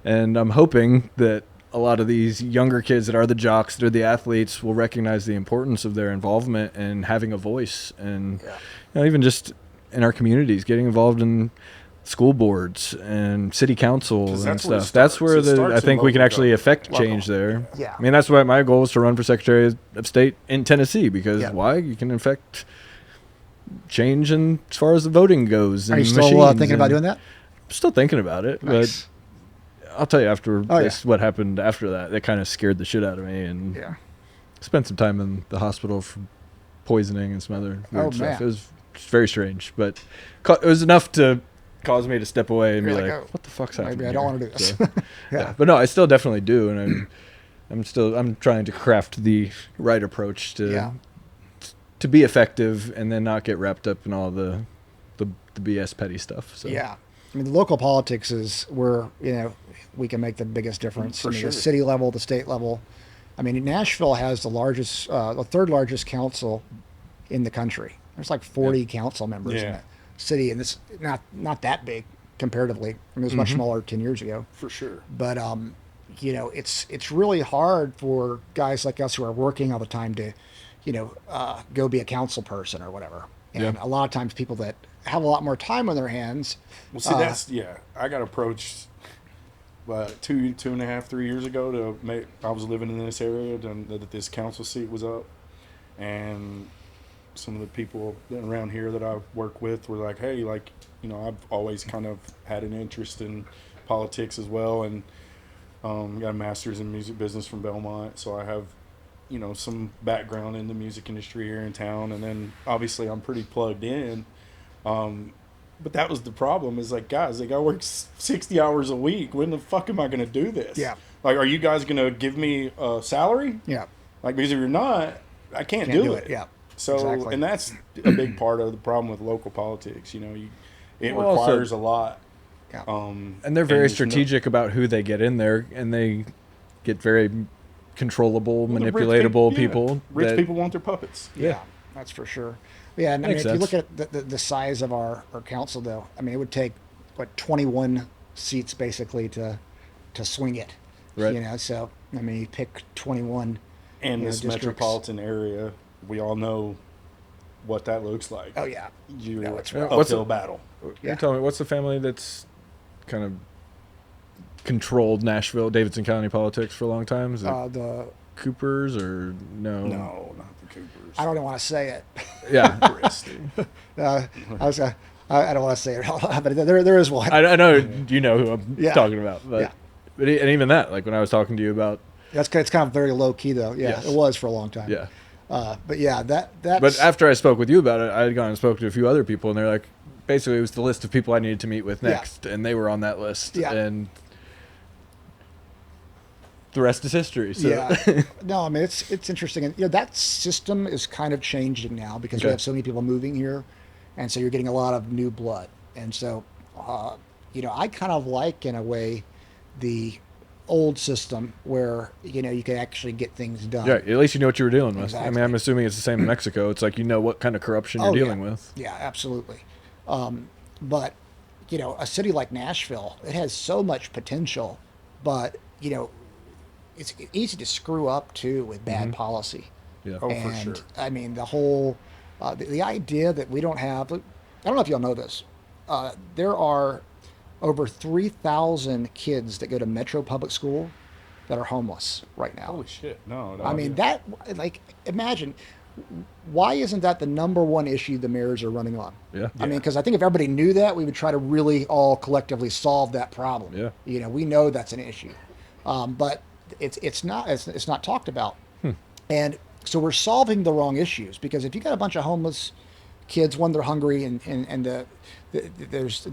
And I'm hoping that a lot of these younger kids that are the jocks, that are the athletes, will recognize the importance of their involvement and having a voice, and you know, even just in our communities, getting involved in school boards and city councils 'Cause and that's where it stuff. That's starts. where It starts I in think we can local actually government. affect Local. change there. Yeah. I mean, that's why my goal is to run for Secretary of State in Tennessee, because Yeah. why? You can affect change in as far as the voting goes. Are you and still machines thinking about and- doing that? Still thinking about it, Nice. but I'll tell you after Oh, this what happened after that. That kind of scared the shit out of me, and Yeah. spent some time in the hospital for poisoning and some other weird Oh, stuff. man. It was just very strange, but it was enough to cause me to step away and You're be like, like, "Oh, "What the fuck's happening?" Maybe I don't here?" want to do this. So, yeah, but no, I still definitely do, and I'm trying to craft the right approach to be effective and then not get wrapped up in all the BS petty stuff. So Yeah. I mean, the local politics is where, we can make the biggest difference. For I mean, sure. the city level, the state level. I mean, Nashville has the third largest council in the country. There's like 40 council members in Yeah. the city, and it's not that big comparatively. I mean, it was much smaller 10 years ago. For sure. But it's really hard for guys like us who are working all the time to, go be a council person or whatever. And a lot of times people that have a lot more time on their hands. Well, see, I got approached 2.5, 3 years ago I was living in this area that this council seat was up, and some of the people around here that I work with were like, hey, I've always kind of had an interest in politics as well, and got a master's in music business from Belmont, so I have some background in the music industry here in town, and then obviously I'm pretty plugged in. But that was the problem, is like, guys, I work 60 hours a week. When the fuck am I going to do this? Yeah. Like, are you guys going to give me a salary? Yeah. Like, because if you're not, I can't Can't do do it. it. Yeah. So, Exactly. and that's a big part of the problem with local politics. It Well, also- requires a lot. Yeah. and they're very there's no- strategic about who they get in there, and they get very controllable, Well, the rich manipulatable people, people. Rich that- people want their puppets. Yeah, that's for sure. Yeah, and I mean, Makes if you sense. look at the size of our council, though, I mean, it would take 21 seats basically to swing it. Right. So I mean, you pick 21. And this districts. metropolitan area, we all know what that looks like. Oh yeah, You're No, it's rough. uphill battle. Can you tell me, what's the family that's kind of controlled Nashville, Davidson County politics for a long time? Is it the Coopers or no? No, not the Coopers. I don't even want to say it. Yeah, I don't want to say it, but there is one. I know you know who I'm Yeah. talking about, but Yeah. and even that, like when I was talking to you about, It's kind of very low key though. Yeah, Yes. it was for a long time. yeah. But yeah, that's. But after I spoke with you about it, I had gone and spoke to a few other people, and they're like, basically, it was the list of people I needed to meet with Yeah. next, and they were on that list, Yeah. and the rest is history. So. Yeah. No, I mean it's interesting, and that system is kind of changing now because we Okay. have so many people moving here, and so you're getting a lot of new blood, and so I kind of like in a way the old system where you can actually get things done. Yeah, at least you know what you were dealing with. I mean, Exactly. I'm assuming it's the same in Mexico. It's like you know what kind of corruption you're Oh, dealing yeah. with. Yeah, absolutely. But a city like Nashville, it has so much potential, but it's easy to screw up too with bad policy. Yeah. Oh, for And sure. I mean, the whole the idea that we don't have. I don't know if y'all know this. There are over 3,000 kids that go to Metro Public School that are homeless right now. Holy shit! No, I mean, that, like, imagine, why isn't that the number one issue the mayors are running on? Yeah. I mean, because I think if everybody knew that, we would try to really all collectively solve that problem. Yeah. We know that's an issue, but it's not talked about, and so we're solving the wrong issues, because if you got a bunch of homeless kids, one, they're hungry, and there's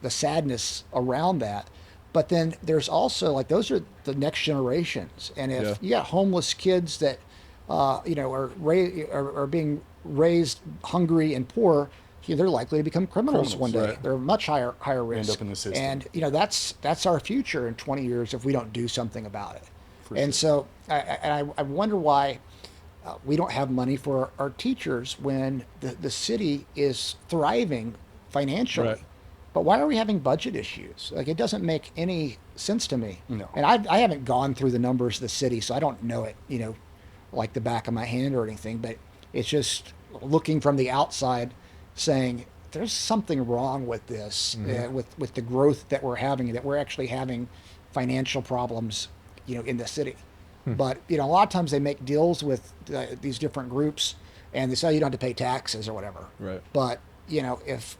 the sadness around that. But then there's also, like, those are the next generations, and if Yeah. you got homeless kids that are being raised hungry and poor, they're likely to become criminals one day. right. They're much higher risk. up in the system. And that's our future in 20 years if we don't do something about it. For And so I wonder why we don't have money for our teachers when the city is thriving financially. Right. But why are we having budget issues? Like, it doesn't make any sense to me. No. And I haven't gone through the numbers of the city, so I don't know it, like the back of my hand or anything. But it's just looking from the outside, saying there's something wrong with this, with the growth that we're having, that we're actually having financial problems, in the city. But a lot of times they make deals with these different groups, and they say you don't have to pay taxes or whatever. Right. But if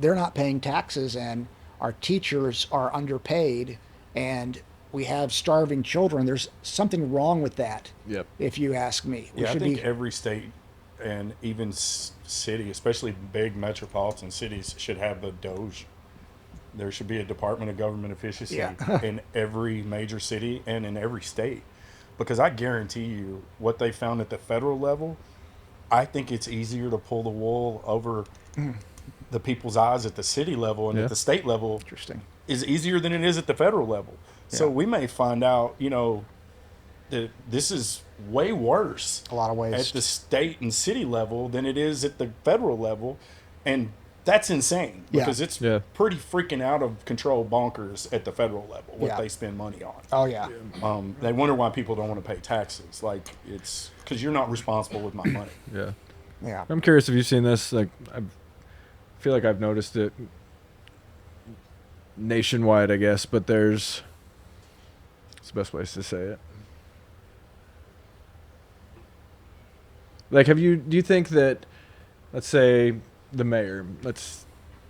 they're not paying taxes and our teachers are underpaid and we have starving children, there's something wrong with that. Yep. If you ask me, Yeah, I think every state and even city, especially big metropolitan cities, should have a Doge. There should be a Department of Government Efficiency in every major city and in every state. Because I guarantee you, what they found at the federal level, I think it's easier to pull the wool over the people's eyes at the city level and at the state level. Interesting. Is easier than it is at the federal level. So we may find out, that this is way worse A lot of ways. at the state and city level than it is at the federal level. And that's insane because it's pretty freaking out of control bonkers at the federal level what they spend money on. Oh, yeah. They wonder why people don't want to pay taxes. Like, it's because you're not responsible with my money. Yeah. Yeah. I'm curious if you've seen this. Like, I feel like I've noticed it nationwide, I guess, but it's the best place to say it. Like, do you think that, let's say the mayor, let's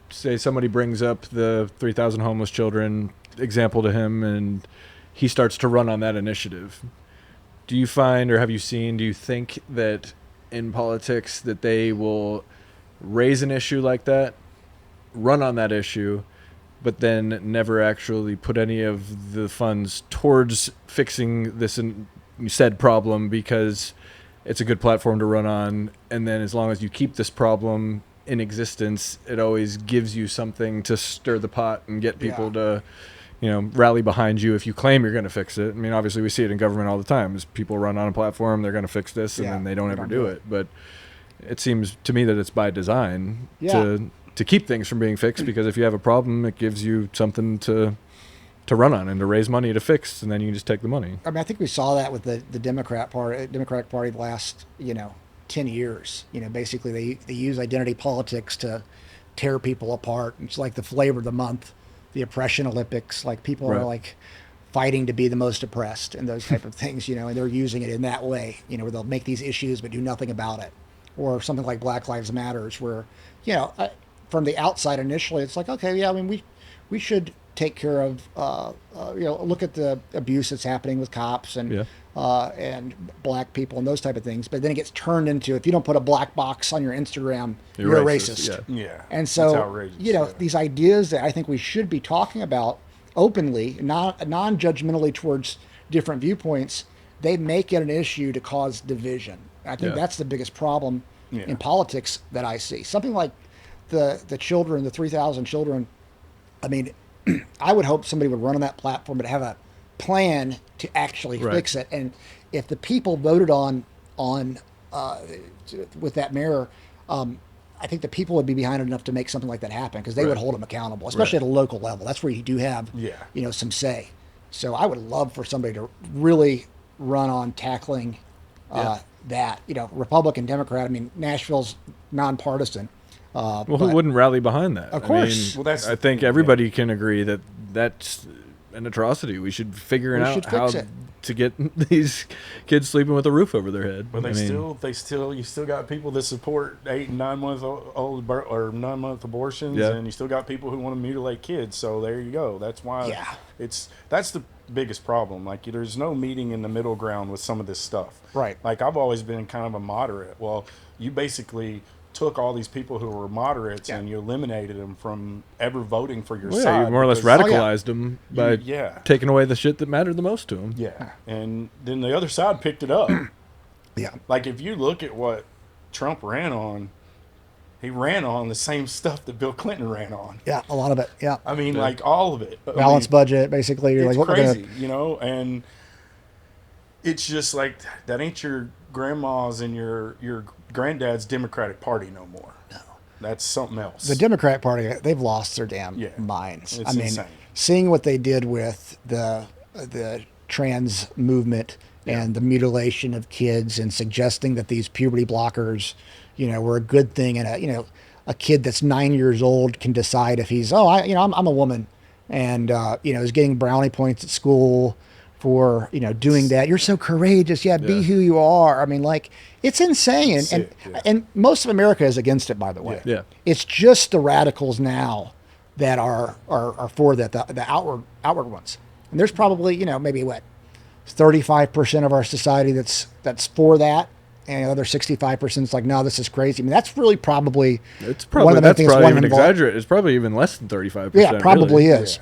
say somebody brings up the 3,000 homeless children example to him and he starts to run on that initiative. Do you find, or have you seen, do you think that in politics that they will raise an issue like that, run on that issue, but then never actually put any of the funds towards fixing this said problem because it's a good platform to run on, and then as long as you keep this problem in existence, it always gives you something to stir the pot and get people to, rally behind you if you claim you're going to fix it. I mean, obviously we see it in government all the time. As people run on a platform, they're going to fix this, and then they don't ever do it. But it seems to me that it's by design to keep things from being fixed, because if you have a problem, it gives you something to run on and to raise money to fix, and then you can just take the money. I mean, I think we saw that with the Democratic Party the last 10 years. Basically they use identity politics to tear people apart. It's like the flavor of the month, the oppression Olympics. Like, people are like fighting to be the most oppressed and those type of things. And they're using it in that way. Where they'll make these issues but do nothing about it, or something like Black Lives Matters, where from the outside initially it's like, okay, I mean, we should take care of, look at the abuse that's happening with cops and black people and those type of things. But then it gets turned into, if you don't put a black box on your Instagram, you're a racist. Yeah. And so, outrageous, these ideas that I think we should be talking about openly, non-judgmentally towards different viewpoints, they make it an issue to cause division. I think that's the biggest problem in politics that I see. Something like the children, the 3,000 children, I mean, I would hope somebody would run on that platform, but have a plan to actually fix it. And if the people voted on with that mayor, I think the people would be behind it enough to make something like that happen, because they would hold them accountable, especially at a local level. That's where you do have, some say. So I would love for somebody to really run on tackling that. Republican, Democrat. I mean, Nashville's nonpartisan. Who wouldn't rally behind that? Of course. I think everybody can agree that that's an atrocity. We should figure out how to get these kids sleeping with a roof over their head. But you still got people that support 8 and 9 month old or 9 month abortions, and you still got people who want to mutilate kids. So there you go. That's why that's the biggest problem. Like, there's no meeting in the middle ground with some of this stuff. Right. Like, I've always been kind of a moderate. Well, you basically took all these people who were moderates and you eliminated them from ever voting for your side. You more or less radicalized them by taking away the shit that mattered the most to them. Yeah. And then the other side picked it up. Like, if you look at what Trump ran on, he ran on the same stuff that Bill Clinton ran on. Yeah, a lot of it. Yeah. I mean, like, all of it. Balanced budget, basically. You're it's like, what crazy, and it's just like, that ain't your grandma's and your granddad's Democratic Party no more. No. That's something else. The Democratic Party, they've lost their damn minds. It's insane. Seeing what they did with the trans movement and the mutilation of kids, and suggesting that these puberty blockers, were a good thing, and a kid that's 9 years old can decide if he's I'm a woman, and is getting brownie points at school, for, doing that. You're so courageous. Yeah, be who you are. I mean, like, it's insane. And most of America is against it, by the way. Yeah. It's just the radicals now that are for that, the outward ones. And there's probably, maybe 35% of our society that's for that. And the other 65% is like, no, this is crazy. I mean, that's really probably It's probably one of the that's things probably one even involved- exaggerated. It's probably even less than 35%. Yeah, probably really. is.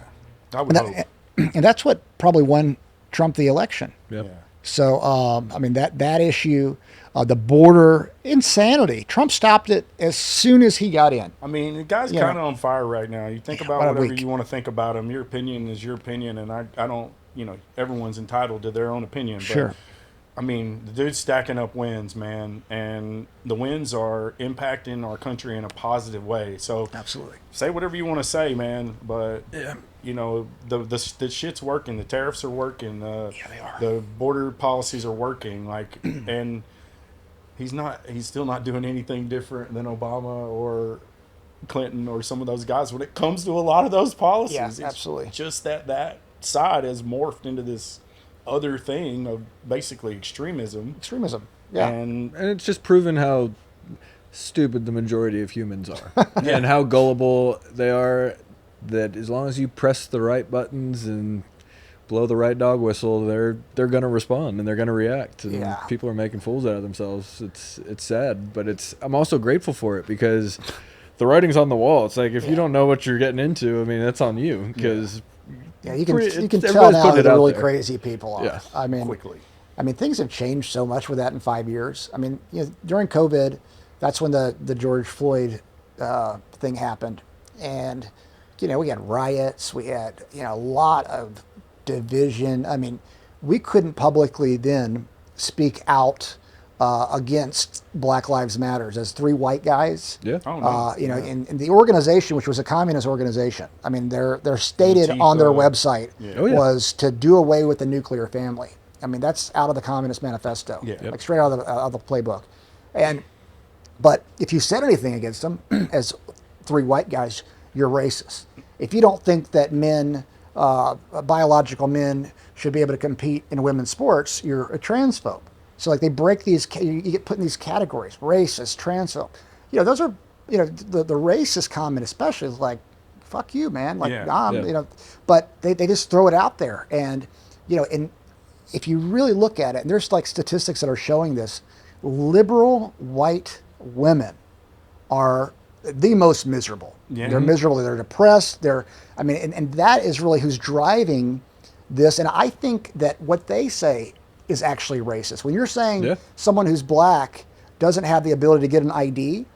I would hope. And that's what probably won Trump the election. Yep. Yeah. So, I mean, that issue, the border insanity, Trump stopped it as soon as he got in. I mean, the guy's kind of on fire right now. You think about what a whatever week. you want to think about him. Your opinion is your opinion, and I don't, everyone's entitled to their own opinion. But, Sure. I mean, the dude's stacking up wins, man, and the wins are impacting our country in a positive way. So Absolutely. say whatever you want to say, man, but Yeah. the shit's working. The tariffs are working. they are. The border policies are working. Like, and he's still not doing anything different than Obama or Clinton or some of those guys when it comes to a lot of those policies. Yeah, It's absolutely. just that side has morphed into this other thing of basically extremism. Extremism. Yeah. And And it's just proven how stupid the majority of humans are and how gullible they are, that as long as you press the right buttons and blow the right dog whistle, they're going to respond and they're going to react. And Yeah. people are making fools out of themselves. It's sad, but I'm also grateful for it because the writing's on the wall. It's like, if you don't know what you're getting into, I mean, that's on you, because Yeah, you can tell everybody's now putting who it the out really there. crazy people are. Yeah. I mean, quickly. things have changed so much with that in 5 years. I mean, during COVID, that's when the George Floyd thing happened, and we had riots, we had a lot of division. I mean, we couldn't publicly then speak out against Black Lives Matters as three white guys. Yeah. Oh, no. In the organization, which was a communist organization. I mean, their stated on their Antifa. website Oh, yeah. was to do away with the nuclear family. I mean, that's out of the Communist Manifesto, Yeah. Yep. like straight out of the playbook. But if you said anything against them as three white guys, you're racist. If you don't think that men, biological men, should be able to compete in women's sports, you're a transphobe. So like they break these, you get put in these categories: racist, transphobe. Those are, the racist comment especially is like, fuck you, man. Like, Yeah. but they just throw it out there. And, and if you really look at it, and there's like statistics that are showing this, liberal white women are the most miserable. Yeah. They're miserable. They're depressed. And that is really who's driving this. And I think that what they say is actually racist. When you're saying someone who's black doesn't have the ability to get an ID,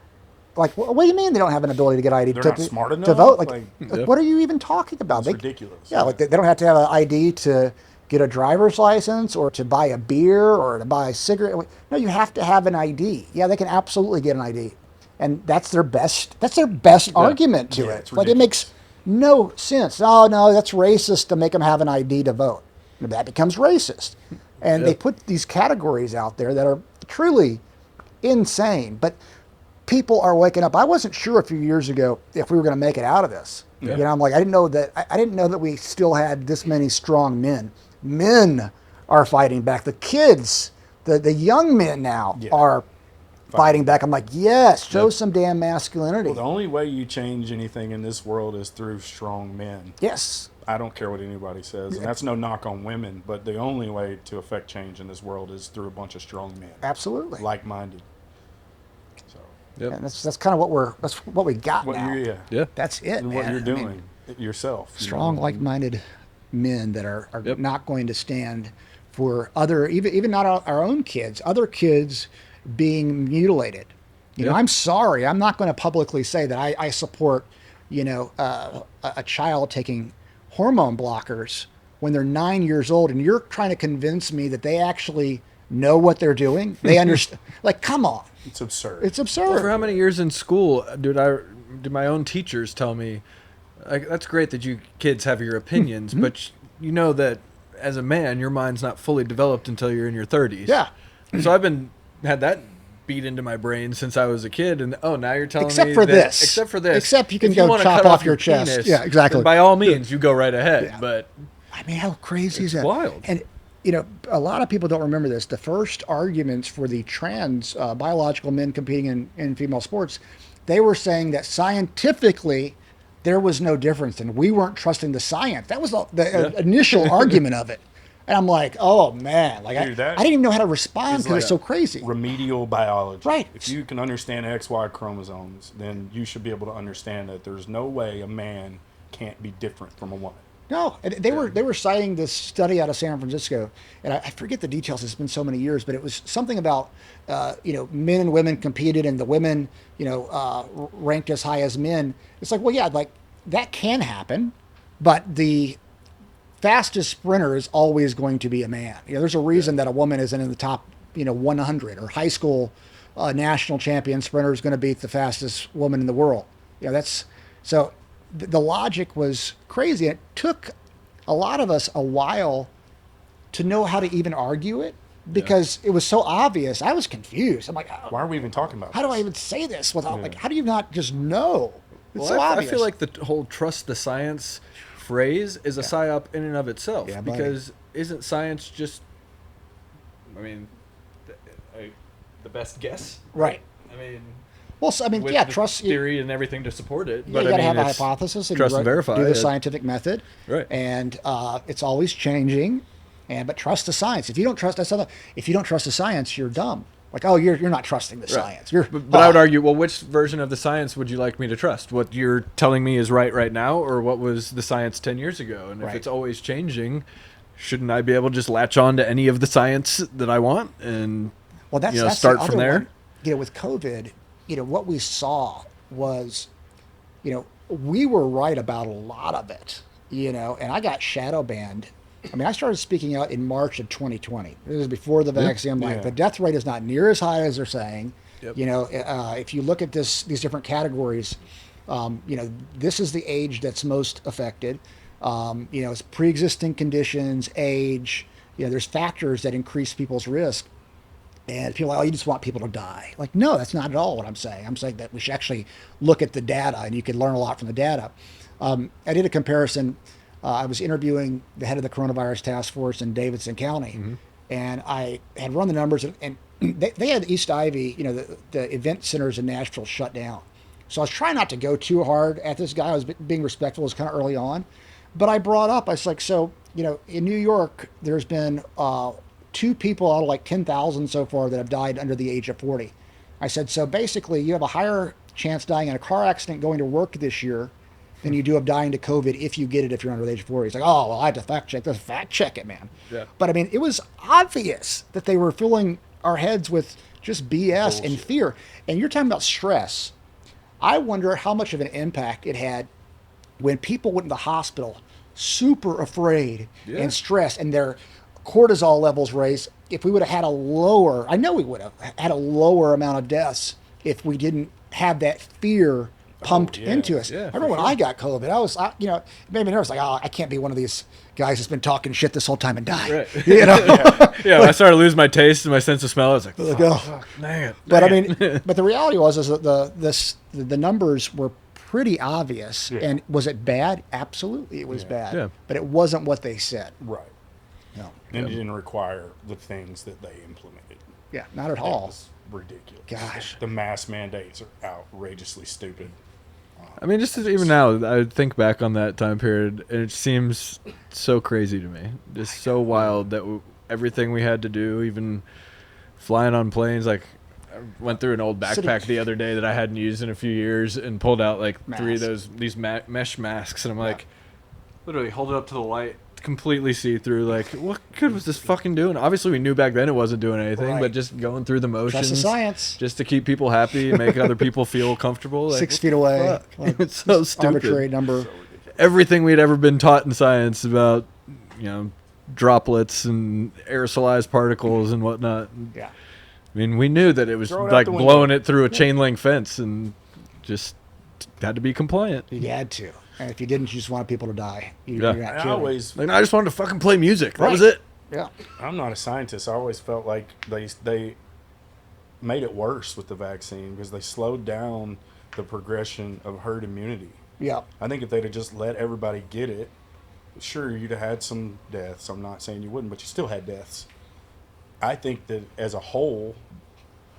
like, what do you mean they don't have an ability to get ID? They're to, not smart to enough? vote? Like, Yeah. what are you even talking about? It's ridiculous. Yeah, like they don't have to have an ID to get a driver's license or to buy a beer or to buy a cigarette. No, you have to have an ID. Yeah, they can absolutely get an ID, and that's their best argument to Yeah, it. it's Like, it makes no sense. Oh no, that's racist to make them have an ID to vote. That becomes racist, and they put these categories out there that are truly insane. But people are waking up. I wasn't sure a few years ago if we were going to make it out of this. Yeah. I'm like, I didn't know that we still had this many strong men. Men are fighting back. The kids, the young men now are fighting back. I'm like, yes, show some damn masculinity. Well, the only way you change anything in this world is through strong men. Yes. I don't care what anybody says, and that's no knock on women, but the only way to affect change in this world is through a bunch of strong men, Absolutely. like-minded. So, Yep. And that's kind of that's what we got what now. Yeah. That's it, and man. what you're I doing mean, yourself. strong, like-minded men that are Yep. not going to stand for other, even not our own kids, other kids being mutilated. Yep. I'm sorry. I'm not going to publicly say that I support, a child taking hormone blockers when they're 9 years old, and you're trying to convince me that they actually know what they're doing. They understand. Like, come on. It's absurd. It's Well, absurd. for how many years in school did my own teachers tell me, like, that's great that you kids have your opinions, but you know that as a man, your mind's not fully developed until you're in your 30s. Yeah. So I've had that beat into my brain since I was a kid, and now you're telling Except me for that, this. except for this, Except you can if go wanna chop cut off your chest. penis, Yeah, exactly. then by all means, you go right ahead. Yeah. But I mean, how crazy is that? wild. And you know, a lot of people don't remember this. The first arguments for the trans biological men competing in female sports, they were saying that scientifically there was no difference, and we weren't trusting the science. That was the initial argument of it. And I'm like, oh man, like Dude, I didn't even know how to respond because like it's so crazy. remedial biology. Right. If you can understand XY chromosomes, then you should be able to understand that there's no way a man can't be different from a woman. No, and they were citing this study out of San Francisco, and I forget the details. It's been so many years, but it was something about men and women competed, and the women ranked as high as men. It's like, well, yeah, like that can happen, but the fastest sprinter is always going to be a man. There's a reason that a woman isn't in the top 100, or high school national champion sprinter is going to beat the fastest woman in the world. That's so. The logic was crazy. It took a lot of us a while to know how to even argue it because it was so obvious. I was confused. I'm like, Why are we even talking about how this? do I even say this without like? How do you not just know? It's so I obvious. feel like the whole trust the science phrase is a psyop in and of itself. Yeah, buddy. Because isn't science just, I mean, the best guess? Right. I mean, Well, so, I mean, with yeah, the trust theory and everything to support it. Yeah, But you got to I mean, have a it's hypothesis and trust and verify do the it. scientific method, Right. And it's always changing. But trust the science. If you don't trust the science, you're dumb. Like, oh, you're not trusting the science. But I would argue, well, which version of the science would you like me to trust? What you're telling me is right now, or what was the science 10 years ago? And if Right. it's always changing, shouldn't I be able to just latch on to any of the science that I want and Well, that's start the from other there? one. With COVID, what we saw was, we were right about a lot of it, and I got shadow banned. I mean, I started speaking out in March of 2020. This was before the vaccine. I'm like, Yeah. the death rate is not near as high as they're saying. Yep. If you look at these different categories, this is the age that's most affected. It's pre-existing conditions, age. There's factors that increase people's risk. And people are like, oh, you just want people to die. Like, no, that's not at all what I'm saying. I'm saying that we should actually look at the data, and you can learn a lot from the data. I did a comparison. I was interviewing the head of the coronavirus task force in Davidson County, and I had run the numbers, and they had East Ivy, the event centers in Nashville shut down. So I was trying not to go too hard at this guy. I was being respectful. It was kind of early on. But I brought up, I was like, so, in New York, there's been 2 people out of like 10,000 so far that have died under the age of 40. I said, so basically you have a higher chance dying in a car accident going to work this year than you do of dying to COVID if you get it if you're under the age of 40. He's like, oh, well, I have to fact check this. Fact check it, man. Yeah. But I mean, it was obvious that they were filling our heads with just BS and fear. And you're talking about stress. I wonder how much of an impact it had when people went to the hospital super afraid and stressed, and their cortisol levels raised. If we would have had I know we would have had a lower amount of deaths if we didn't have that fear pumped into us. Yeah, I remember when I got COVID, it made me nervous. Like, oh, I can't be one of these guys that's been talking shit this whole time and die. Right. Yeah, when I started to lose my taste and my sense of smell, I was like, oh. dang it. But I mean, but the reality was is that the numbers were pretty obvious. Yeah. And was it bad? Absolutely, it was bad. Yeah. But it wasn't what they said. Right. No. And it didn't require the things that they implemented. Yeah, not at It all. was ridiculous. Gosh. The mask mandates are outrageously stupid. I mean, just even now, I think back on that time period, and it seems so crazy to me. Just so wild that everything we had to do, even flying on planes. Like, I went through an old backpack the other day that I hadn't used in a few years and pulled out like 3 of these mesh masks, and I'm like, literally hold it up to the light, completely see through. Like, what good was this fucking doing? Obviously, we knew back then it wasn't doing anything, Right. but just going through the motions, Trust the science. just to keep people happy, make other people feel comfortable. Like, 6 what feet the away. fuck? Like, It's so stupid. arbitrary number. Everything we'd ever been taught in science about, droplets and aerosolized particles and whatnot. Yeah. I mean, we knew that it was Throw it out like the window. blowing it through a chain link fence and just had to be compliant. You had to. And if you didn't, you just wanted people to die. You're Yeah. not I kidding. always, Like, I just wanted to fucking play music. That Right. was it. Yeah. I'm not a scientist. I always felt like they made it worse with the vaccine because they slowed down the progression of herd immunity. Yeah. I think if they'd have just let everybody get it, sure, you'd have had some deaths. I'm not saying you wouldn't, but you still had deaths. I think that as a whole,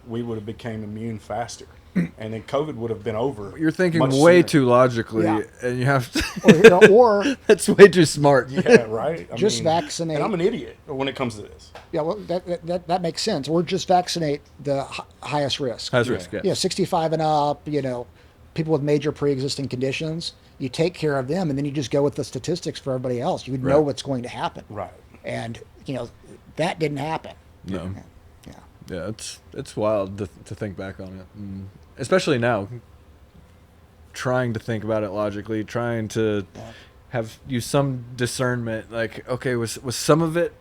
we would have became immune faster, and then COVID would have been over. You're thinking much way sooner. too logically, Yeah. and you have to. Or That's way too smart. Yeah, right. I just mean, vaccinate. And I'm an idiot when it comes to this. Yeah, well, that makes sense. Or just vaccinate the highest risk. Highest risk, yeah. 65 and up, people with major pre-existing conditions. You take care of them, and then you just go with the statistics for everybody else. You would know Right. what's going to happen. Right. And, that didn't happen. No. Yeah. Yeah, it's wild to think back on it, and especially now. Trying to think about it logically, trying to use some discernment. Like, okay, was some of it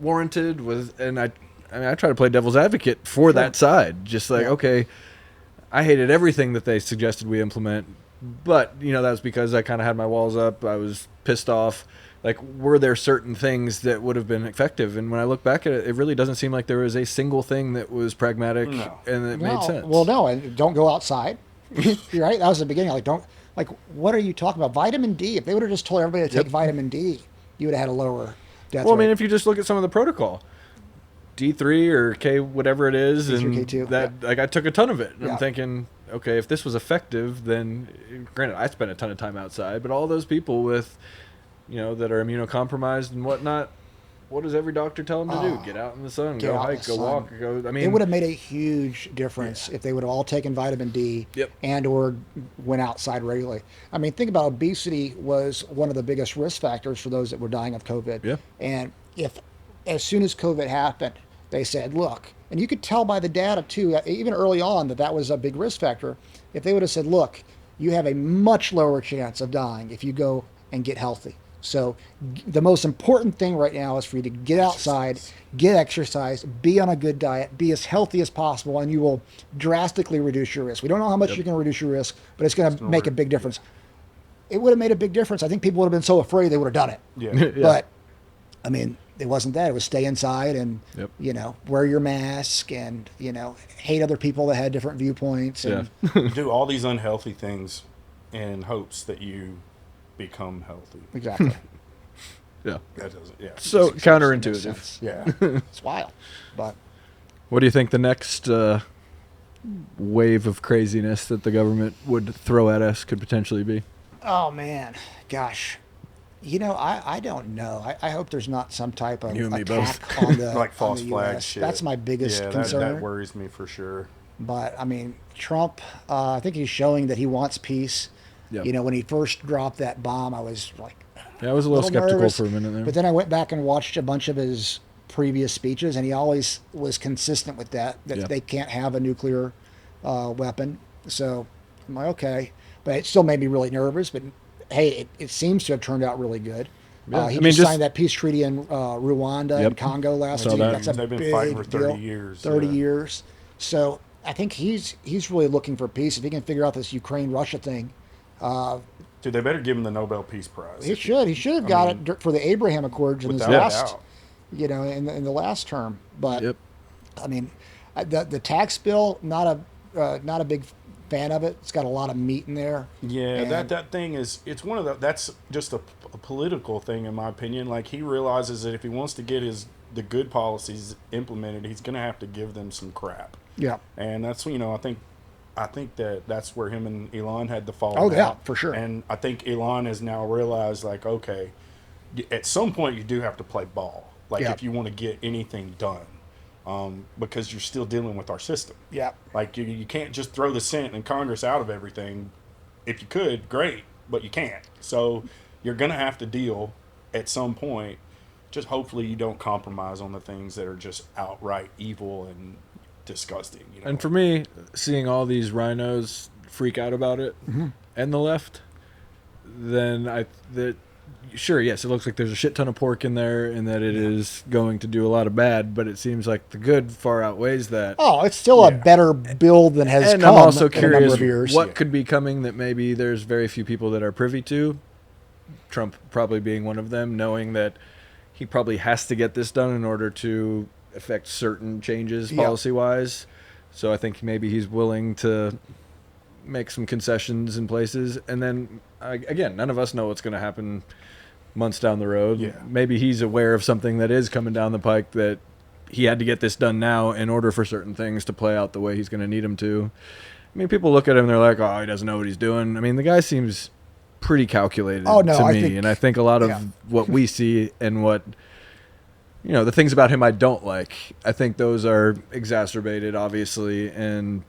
warranted? I try to play devil's advocate for that side. Just like, okay, I hated everything that they suggested we implement, but that was because I kind of had my walls up. I was pissed off. Like, were there certain things that would have been effective? And when I look back at it, it really doesn't seem like there was a single thing that was pragmatic and that made sense. Well, no, and don't go outside. You're right. That was the beginning. What are you talking about? Vitamin D. If they would have just told everybody to take vitamin D, you would have had a lower death Well, I rate. mean, if you just look at some of the protocol, D3 or K, whatever it is, D3, and K2, that like I took a ton of it. And Yeah. I'm thinking, okay, if this was effective, then granted, I spent a ton of time outside, but all those people with, that are immunocompromised and whatnot, what does every doctor tell them to do? Get out in the sun, Get go out in hike, the go sun. walk, go. I mean, it would have made a huge difference if they would have all taken vitamin D and or went outside regularly. I mean, think about obesity was one of the biggest risk factors for those that were dying of COVID. Yeah. And if as soon as COVID happened, they said, look, and you could tell by the data too, even early on that was a big risk factor. If they would have said, look, you have a much lower chance of dying if you go and get healthy. So the most important thing right now is for you to get outside, get exercise, be on a good diet, be as healthy as possible, and you will drastically reduce your risk. We don't know how much you can reduce your risk, but it's going to make a big difference. It would have made a big difference. I think people would have been so afraid they would have done it. Yeah. But, I mean, it wasn't that. It was stay inside and, wear your mask and, hate other people that had different viewpoints. And, You do all these unhealthy things in hopes that you become healthy. Exactly. Yeah. That doesn't. Yeah. So Makes counterintuitive. sense. Yeah. It's wild. But What do you think the next wave of craziness that the government would throw at us could potentially be? oh man, gosh, I don't know. I hope there's not some type of You and me attack both. on the Like on false the flag US. shit. That's my biggest Yeah, concern. that worries me for sure. But I mean, Trump, I think he's showing that he wants peace. Yep. When he first dropped that bomb, I was like, Yeah, I was a little skeptical nervous. for a minute there. But then I went back and watched a bunch of his previous speeches, and he always was consistent with that Yeah. they can't have a nuclear weapon. So I'm like, okay. But it still made me really nervous. But hey, it seems to have turned out really good. Yeah. He I mean, just signed that peace treaty in Rwanda and Congo last Saw week. that. That's a They've been big fighting for 30 deal. years, 30 yeah. years. So I think he's really looking for peace. If he can figure out this Ukraine-Russia thing, Dude, they better give him the Nobel Peace Prize. he should. He should have got it for the Abraham Accords in his Without a last, doubt. in the last term. But Yep. I mean, the tax bill, not a big fan of it. It's got a lot of meat in there. Yeah, And- that thing is, it's one of the, that's just a political thing in my opinion. Like, he realizes that if he wants to get the good policies implemented, he's going to have to give them some crap. Yeah. And that's, I think that's where him and Elon had the fall. Oh, yeah, out. for sure. And I think Elon has now realized, like, okay, at some point you do have to play ball. Like, Yeah. if you want to get anything done, because you're still dealing with our system. Yeah. Like, you can't just throw the Senate and Congress out of everything. If you could, great, but you can't. So you're going to have to deal at some point. Just hopefully you don't compromise on the things that are just outright evil and disgusting. And for me, seeing all these rhinos freak out about it and the left, then sure, yes, it looks like there's a shit ton of pork in there and that it is going to do a lot of bad, but it seems like the good far outweighs that. Oh, it's still a better bill than has And come I'm also in a number curious of years. what could be coming that maybe there's very few people that are privy to. Trump probably being one of them, knowing that he probably has to get this done in order to affect certain changes Yeah. policy-wise. So I think maybe he's willing to make some concessions in places. And then, again, none of us know what's going to happen months down the road. Yeah. Maybe he's aware of something that is coming down the pike that he had to get this done now in order for certain things to play out the way he's going to need them to. I mean, people look at him and they're like, oh, he doesn't know what he's doing. I mean, the guy seems pretty calculated to me. And I think a lot of what we see and what, the things about him I don't like, I think those are exacerbated, obviously, and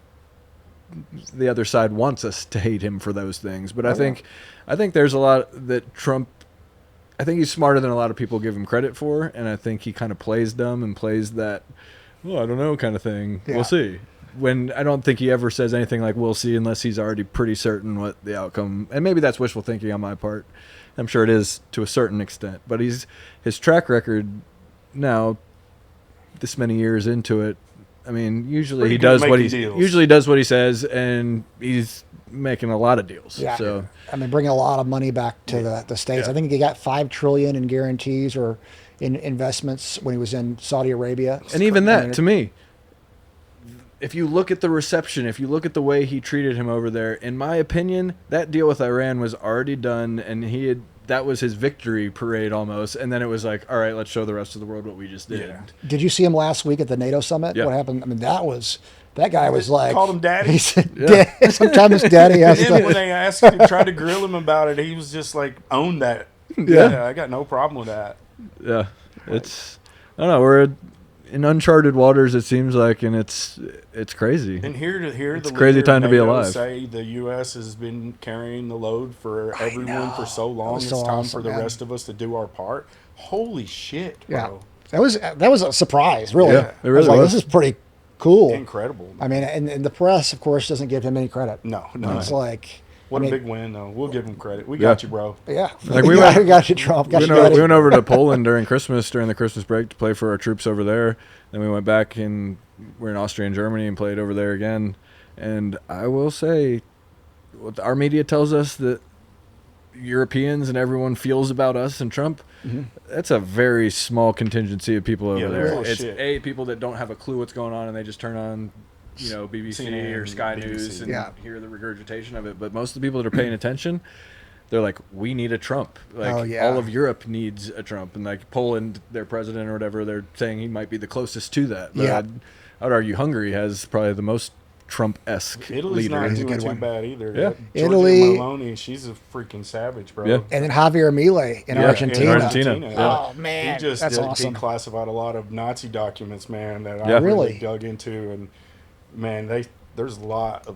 the other side wants us to hate him for those things. But I think there's a lot that Trump, I think he's smarter than a lot of people give him credit for, and I think he kind of plays dumb and plays that, well, I don't know kind of thing. Yeah. We'll see. When I don't think he ever says anything like we'll see unless he's already pretty certain what the outcome, and maybe that's wishful thinking on my part. I'm sure it is to a certain extent, but his track record now, this many years into it, I mean, usually he does what he says, and he's making a lot of deals. Yeah. So I mean, bringing a lot of money back to the States. Yeah. I think he got $5 trillion in guarantees or in investments when he was in Saudi Arabia. And even that, to me, if you look at the reception, if you look at the way he treated him over there, in my opinion, that deal with Iran was already done, and that was his victory parade almost. And then it was like, all right, let's show the rest of the world what we just did. Yeah. Did you see him last week at the NATO summit? Yeah. What happened? I mean, that guy was like, called him daddy. He said, sometimes daddy. And then when they asked him to try to grill him about it, he was just like, own that. Yeah, I got no problem with that. Yeah, it's, I don't know, we're in uncharted waters, it seems like, and it's crazy. And it's the crazy time to be alive. Say the U.S. has been carrying the load for everyone for so long. It's time for the rest of us to do our part. Holy shit, bro. Yeah. That was a surprise, really. Yeah, it really was. This is pretty cool. Incredible. I mean, and the press, of course, doesn't give him any credit. No. It's like, what a big win, though. We'll give him credit. We got you, bro. Yeah. Like we got you, Trump. We went over to Poland during the Christmas break to play for our troops over there. Then we went back and we're in Austria and Germany and played over there again. And I will say, what our media tells us that Europeans and everyone feels about us and Trump, that's a very small contingency of people over there. It's people that don't have a clue what's going on and they just turn on BBC CNN, or Sky News and hear the regurgitation of it. But most of the people that are paying attention, they're like, we need a Trump. Like, all of Europe needs a Trump. And like Poland, their president or whatever, they're saying he might be the closest to that. But I'd argue Hungary has probably the most Trump-esque Italy's leader. not doing too bad either. Yeah. Italy, Maloney, she's a freaking savage, bro. Yeah. And then Javier Milei in Argentina. Yeah. Oh, man, that's awesome. He classified a lot of Nazi documents, man, that I really dug into. And, man, there's a lot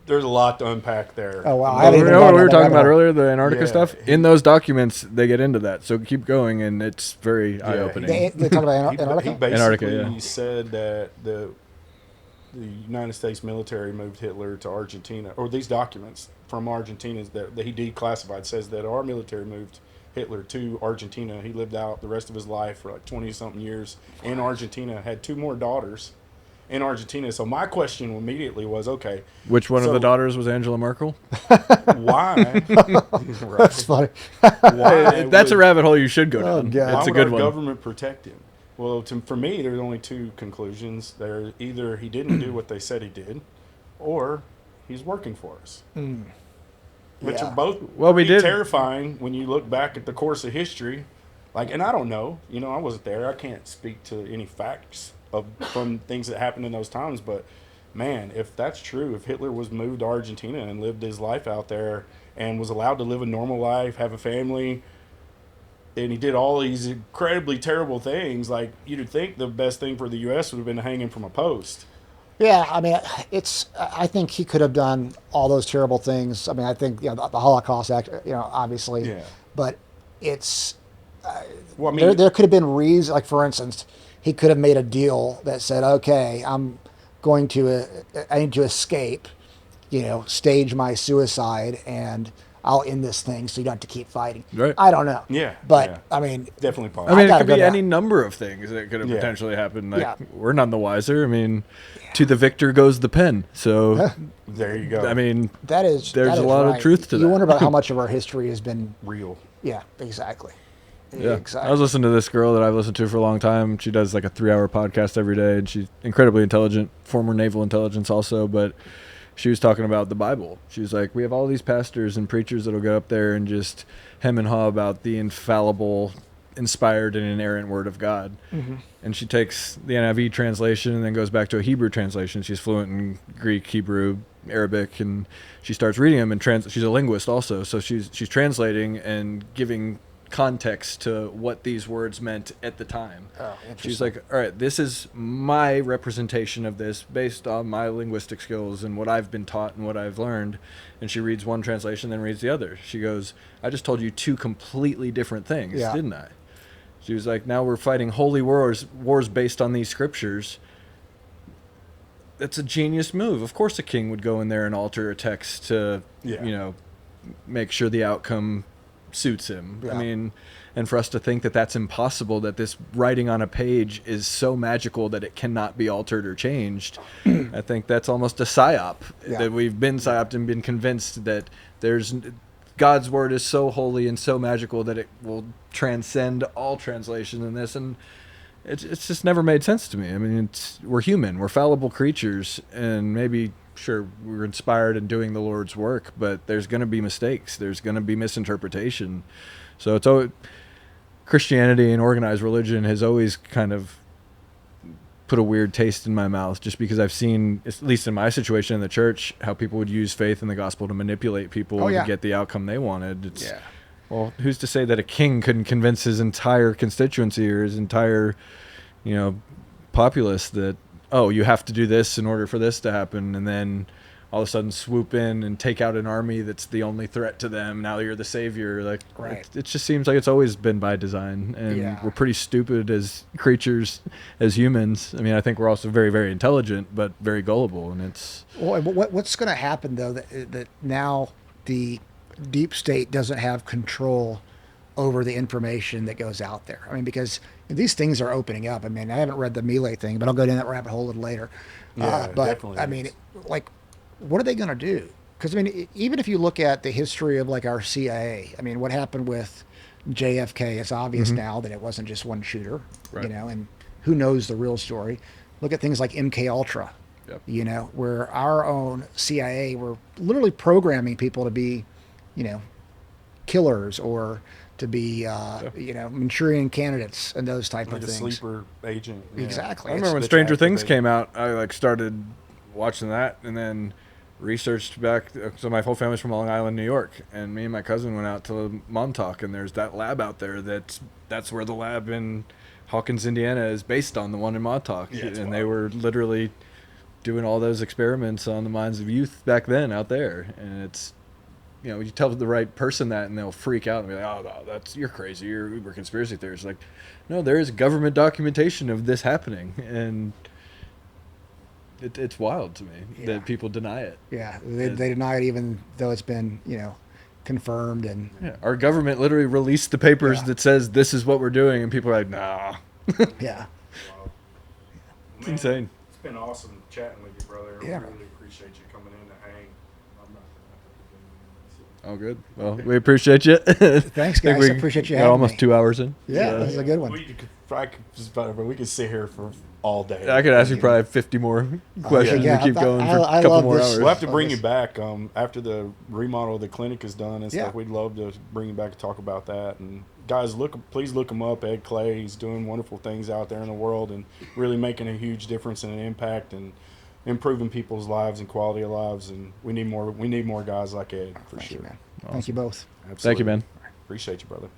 to unpack there. Oh, wow. Well, you know what we were talking about earlier, the Antarctica stuff? In those documents, they get into that. So keep going, and it's very eye-opening. They talk about Antarctica? He basically said that the United States military moved Hitler to Argentina, or these documents from Argentina that he declassified says that our military moved Hitler to Argentina. He lived out the rest of his life for like 20-something years in Argentina, had 2 more daughters in Argentina. So my question immediately was, okay, which one of the daughters was Angela Merkel? Why? That's funny. That's a rabbit hole you should go down. That's a good one. Why would our government protect him? Well, for me, there's only 2 conclusions. There, either he didn't do what they said he did, or he's working for us. Which are both terrifying when you look back at the course of history. Like, and I don't know. I wasn't there. I can't speak to any facts from things that happened in those times. But, man, if that's true, if Hitler was moved to Argentina and lived his life out there and was allowed to live a normal life, have a family, and he did all these incredibly terrible things, like, you'd think the best thing for the U.S. would have been to hang him from a post. Yeah, I mean, I think he could have done all those terrible things. I mean, I think, the Holocaust Act, obviously. Yeah. But it's, there could have been reasons, like, for instance, he could have made a deal that said, okay, I need to escape, stage my suicide, and I'll end this thing so you don't have to keep fighting. Right. I don't know. Yeah. But, I mean... Definitely possible. I mean, it could be any number of things that could have potentially happened. Like, we're none the wiser. I mean, to the victor goes the pen. So... there you go. I mean, there's a lot of truth to that. You wonder about how much of our history has been... real. Yeah, exactly. Yeah. Exactly. I was listening to this girl that I've listened to for a long time. She does like a 3-hour podcast every day, and she's incredibly intelligent, former naval intelligence also, but... she was talking about the Bible. She was like, we have all these pastors and preachers that'll go up there and just hem and haw about the infallible, inspired and inerrant word of God. Mm-hmm. And she takes the NIV translation and then goes back to a Hebrew translation. She's fluent in Greek, Hebrew, Arabic, and she starts reading them. And she's a linguist also, so she's translating and giving context to what these words meant at the time. Oh, interesting. She's like, all right, this is my representation of this based on my linguistic skills and what I've been taught and what I've learned. And she reads one translation, then reads the other. She goes, I just told you two completely different things, didn't I? She was like, now we're fighting holy wars based on these scriptures. That's a genius move. Of course a king would go in there and alter a text to, make sure the outcome suits him. Yeah. I mean, and for us to think that that's impossible, that this writing on a page is so magical that it cannot be altered or changed, I think that's almost a psyop, that we've been psyoped and been convinced that God's word is so holy and so magical that it will transcend all translation in this, and it's just never made sense to me. I mean, we're human, we're fallible creatures, and maybe sure we're inspired in doing the Lord's work, but there's going to be mistakes, there's going to be misinterpretation. So it's always, Christianity and organized religion has always kind of put a weird taste in my mouth, just because I've seen, at least in my situation in the church, how people would use faith and the gospel to manipulate people to get the outcome they wanted. Well, who's to say that a king couldn't convince his entire constituency or his entire, populace that, oh, you have to do this in order for this to happen, and then all of a sudden swoop in and take out an army that's the only threat to them. Now you're the savior. Like, it just seems like it's always been by design, and we're pretty stupid as creatures, as humans. I mean, I think we're also very, very intelligent, but very gullible, and it's... Well, what's going to happen, though, that now the deep state doesn't have control over the information that goes out there? I mean, because these things are opening up. I mean, I haven't read the Melee thing, but I'll go down that rabbit hole a little later. But, definitely. I mean, what are they going to do? Because, I mean, even if you look at the history of, our CIA, I mean, what happened with JFK, it's obvious now that it wasn't just one shooter, and who knows the real story. Look at things like MK Ultra, where our own CIA were literally programming people to be, killers or to be, Manchurian candidates and those type of a things. Sleeper agent. Exactly. I remember when Stranger Things came out, I started watching that and then researched back. So my whole family's from Long Island, New York, and me and my cousin went out to Montauk, and there's that lab out there that's where the lab in Hawkins, Indiana is based on the one in Montauk. And they were literally doing all those experiments on the minds of youth back then out there. And it's, you tell the right person that and they'll freak out and be like, oh, no, you're crazy, you're uber conspiracy theorists. Like, no, there is government documentation of this happening, and it's wild to me that people deny it. Yeah, they deny it even though it's been, confirmed. And our government literally released the papers that says this is what we're doing, and people are like, nah. Yeah. Wow. It's insane. It's been awesome chatting with you, brother. I really appreciate you coming in to hang. Oh, good. Well, we appreciate you. Thanks, guys. I appreciate you having almost me. 2 hours in. Yeah, this is a good one. We could sit here for all day. I could ask you probably 50 more questions to keep going for a couple more hours. We'll have to bring you back after the remodel of the clinic is done and stuff. We'd love to bring you back to talk about that. And guys, please look him up. Ed Clay, he's doing wonderful things out there in the world and really making a huge difference and an impact and improving people's lives and quality of lives. And we need more guys like Ed for sure. Thank you, man. Thank you both. Absolutely. Thank you, man. Appreciate you, brother.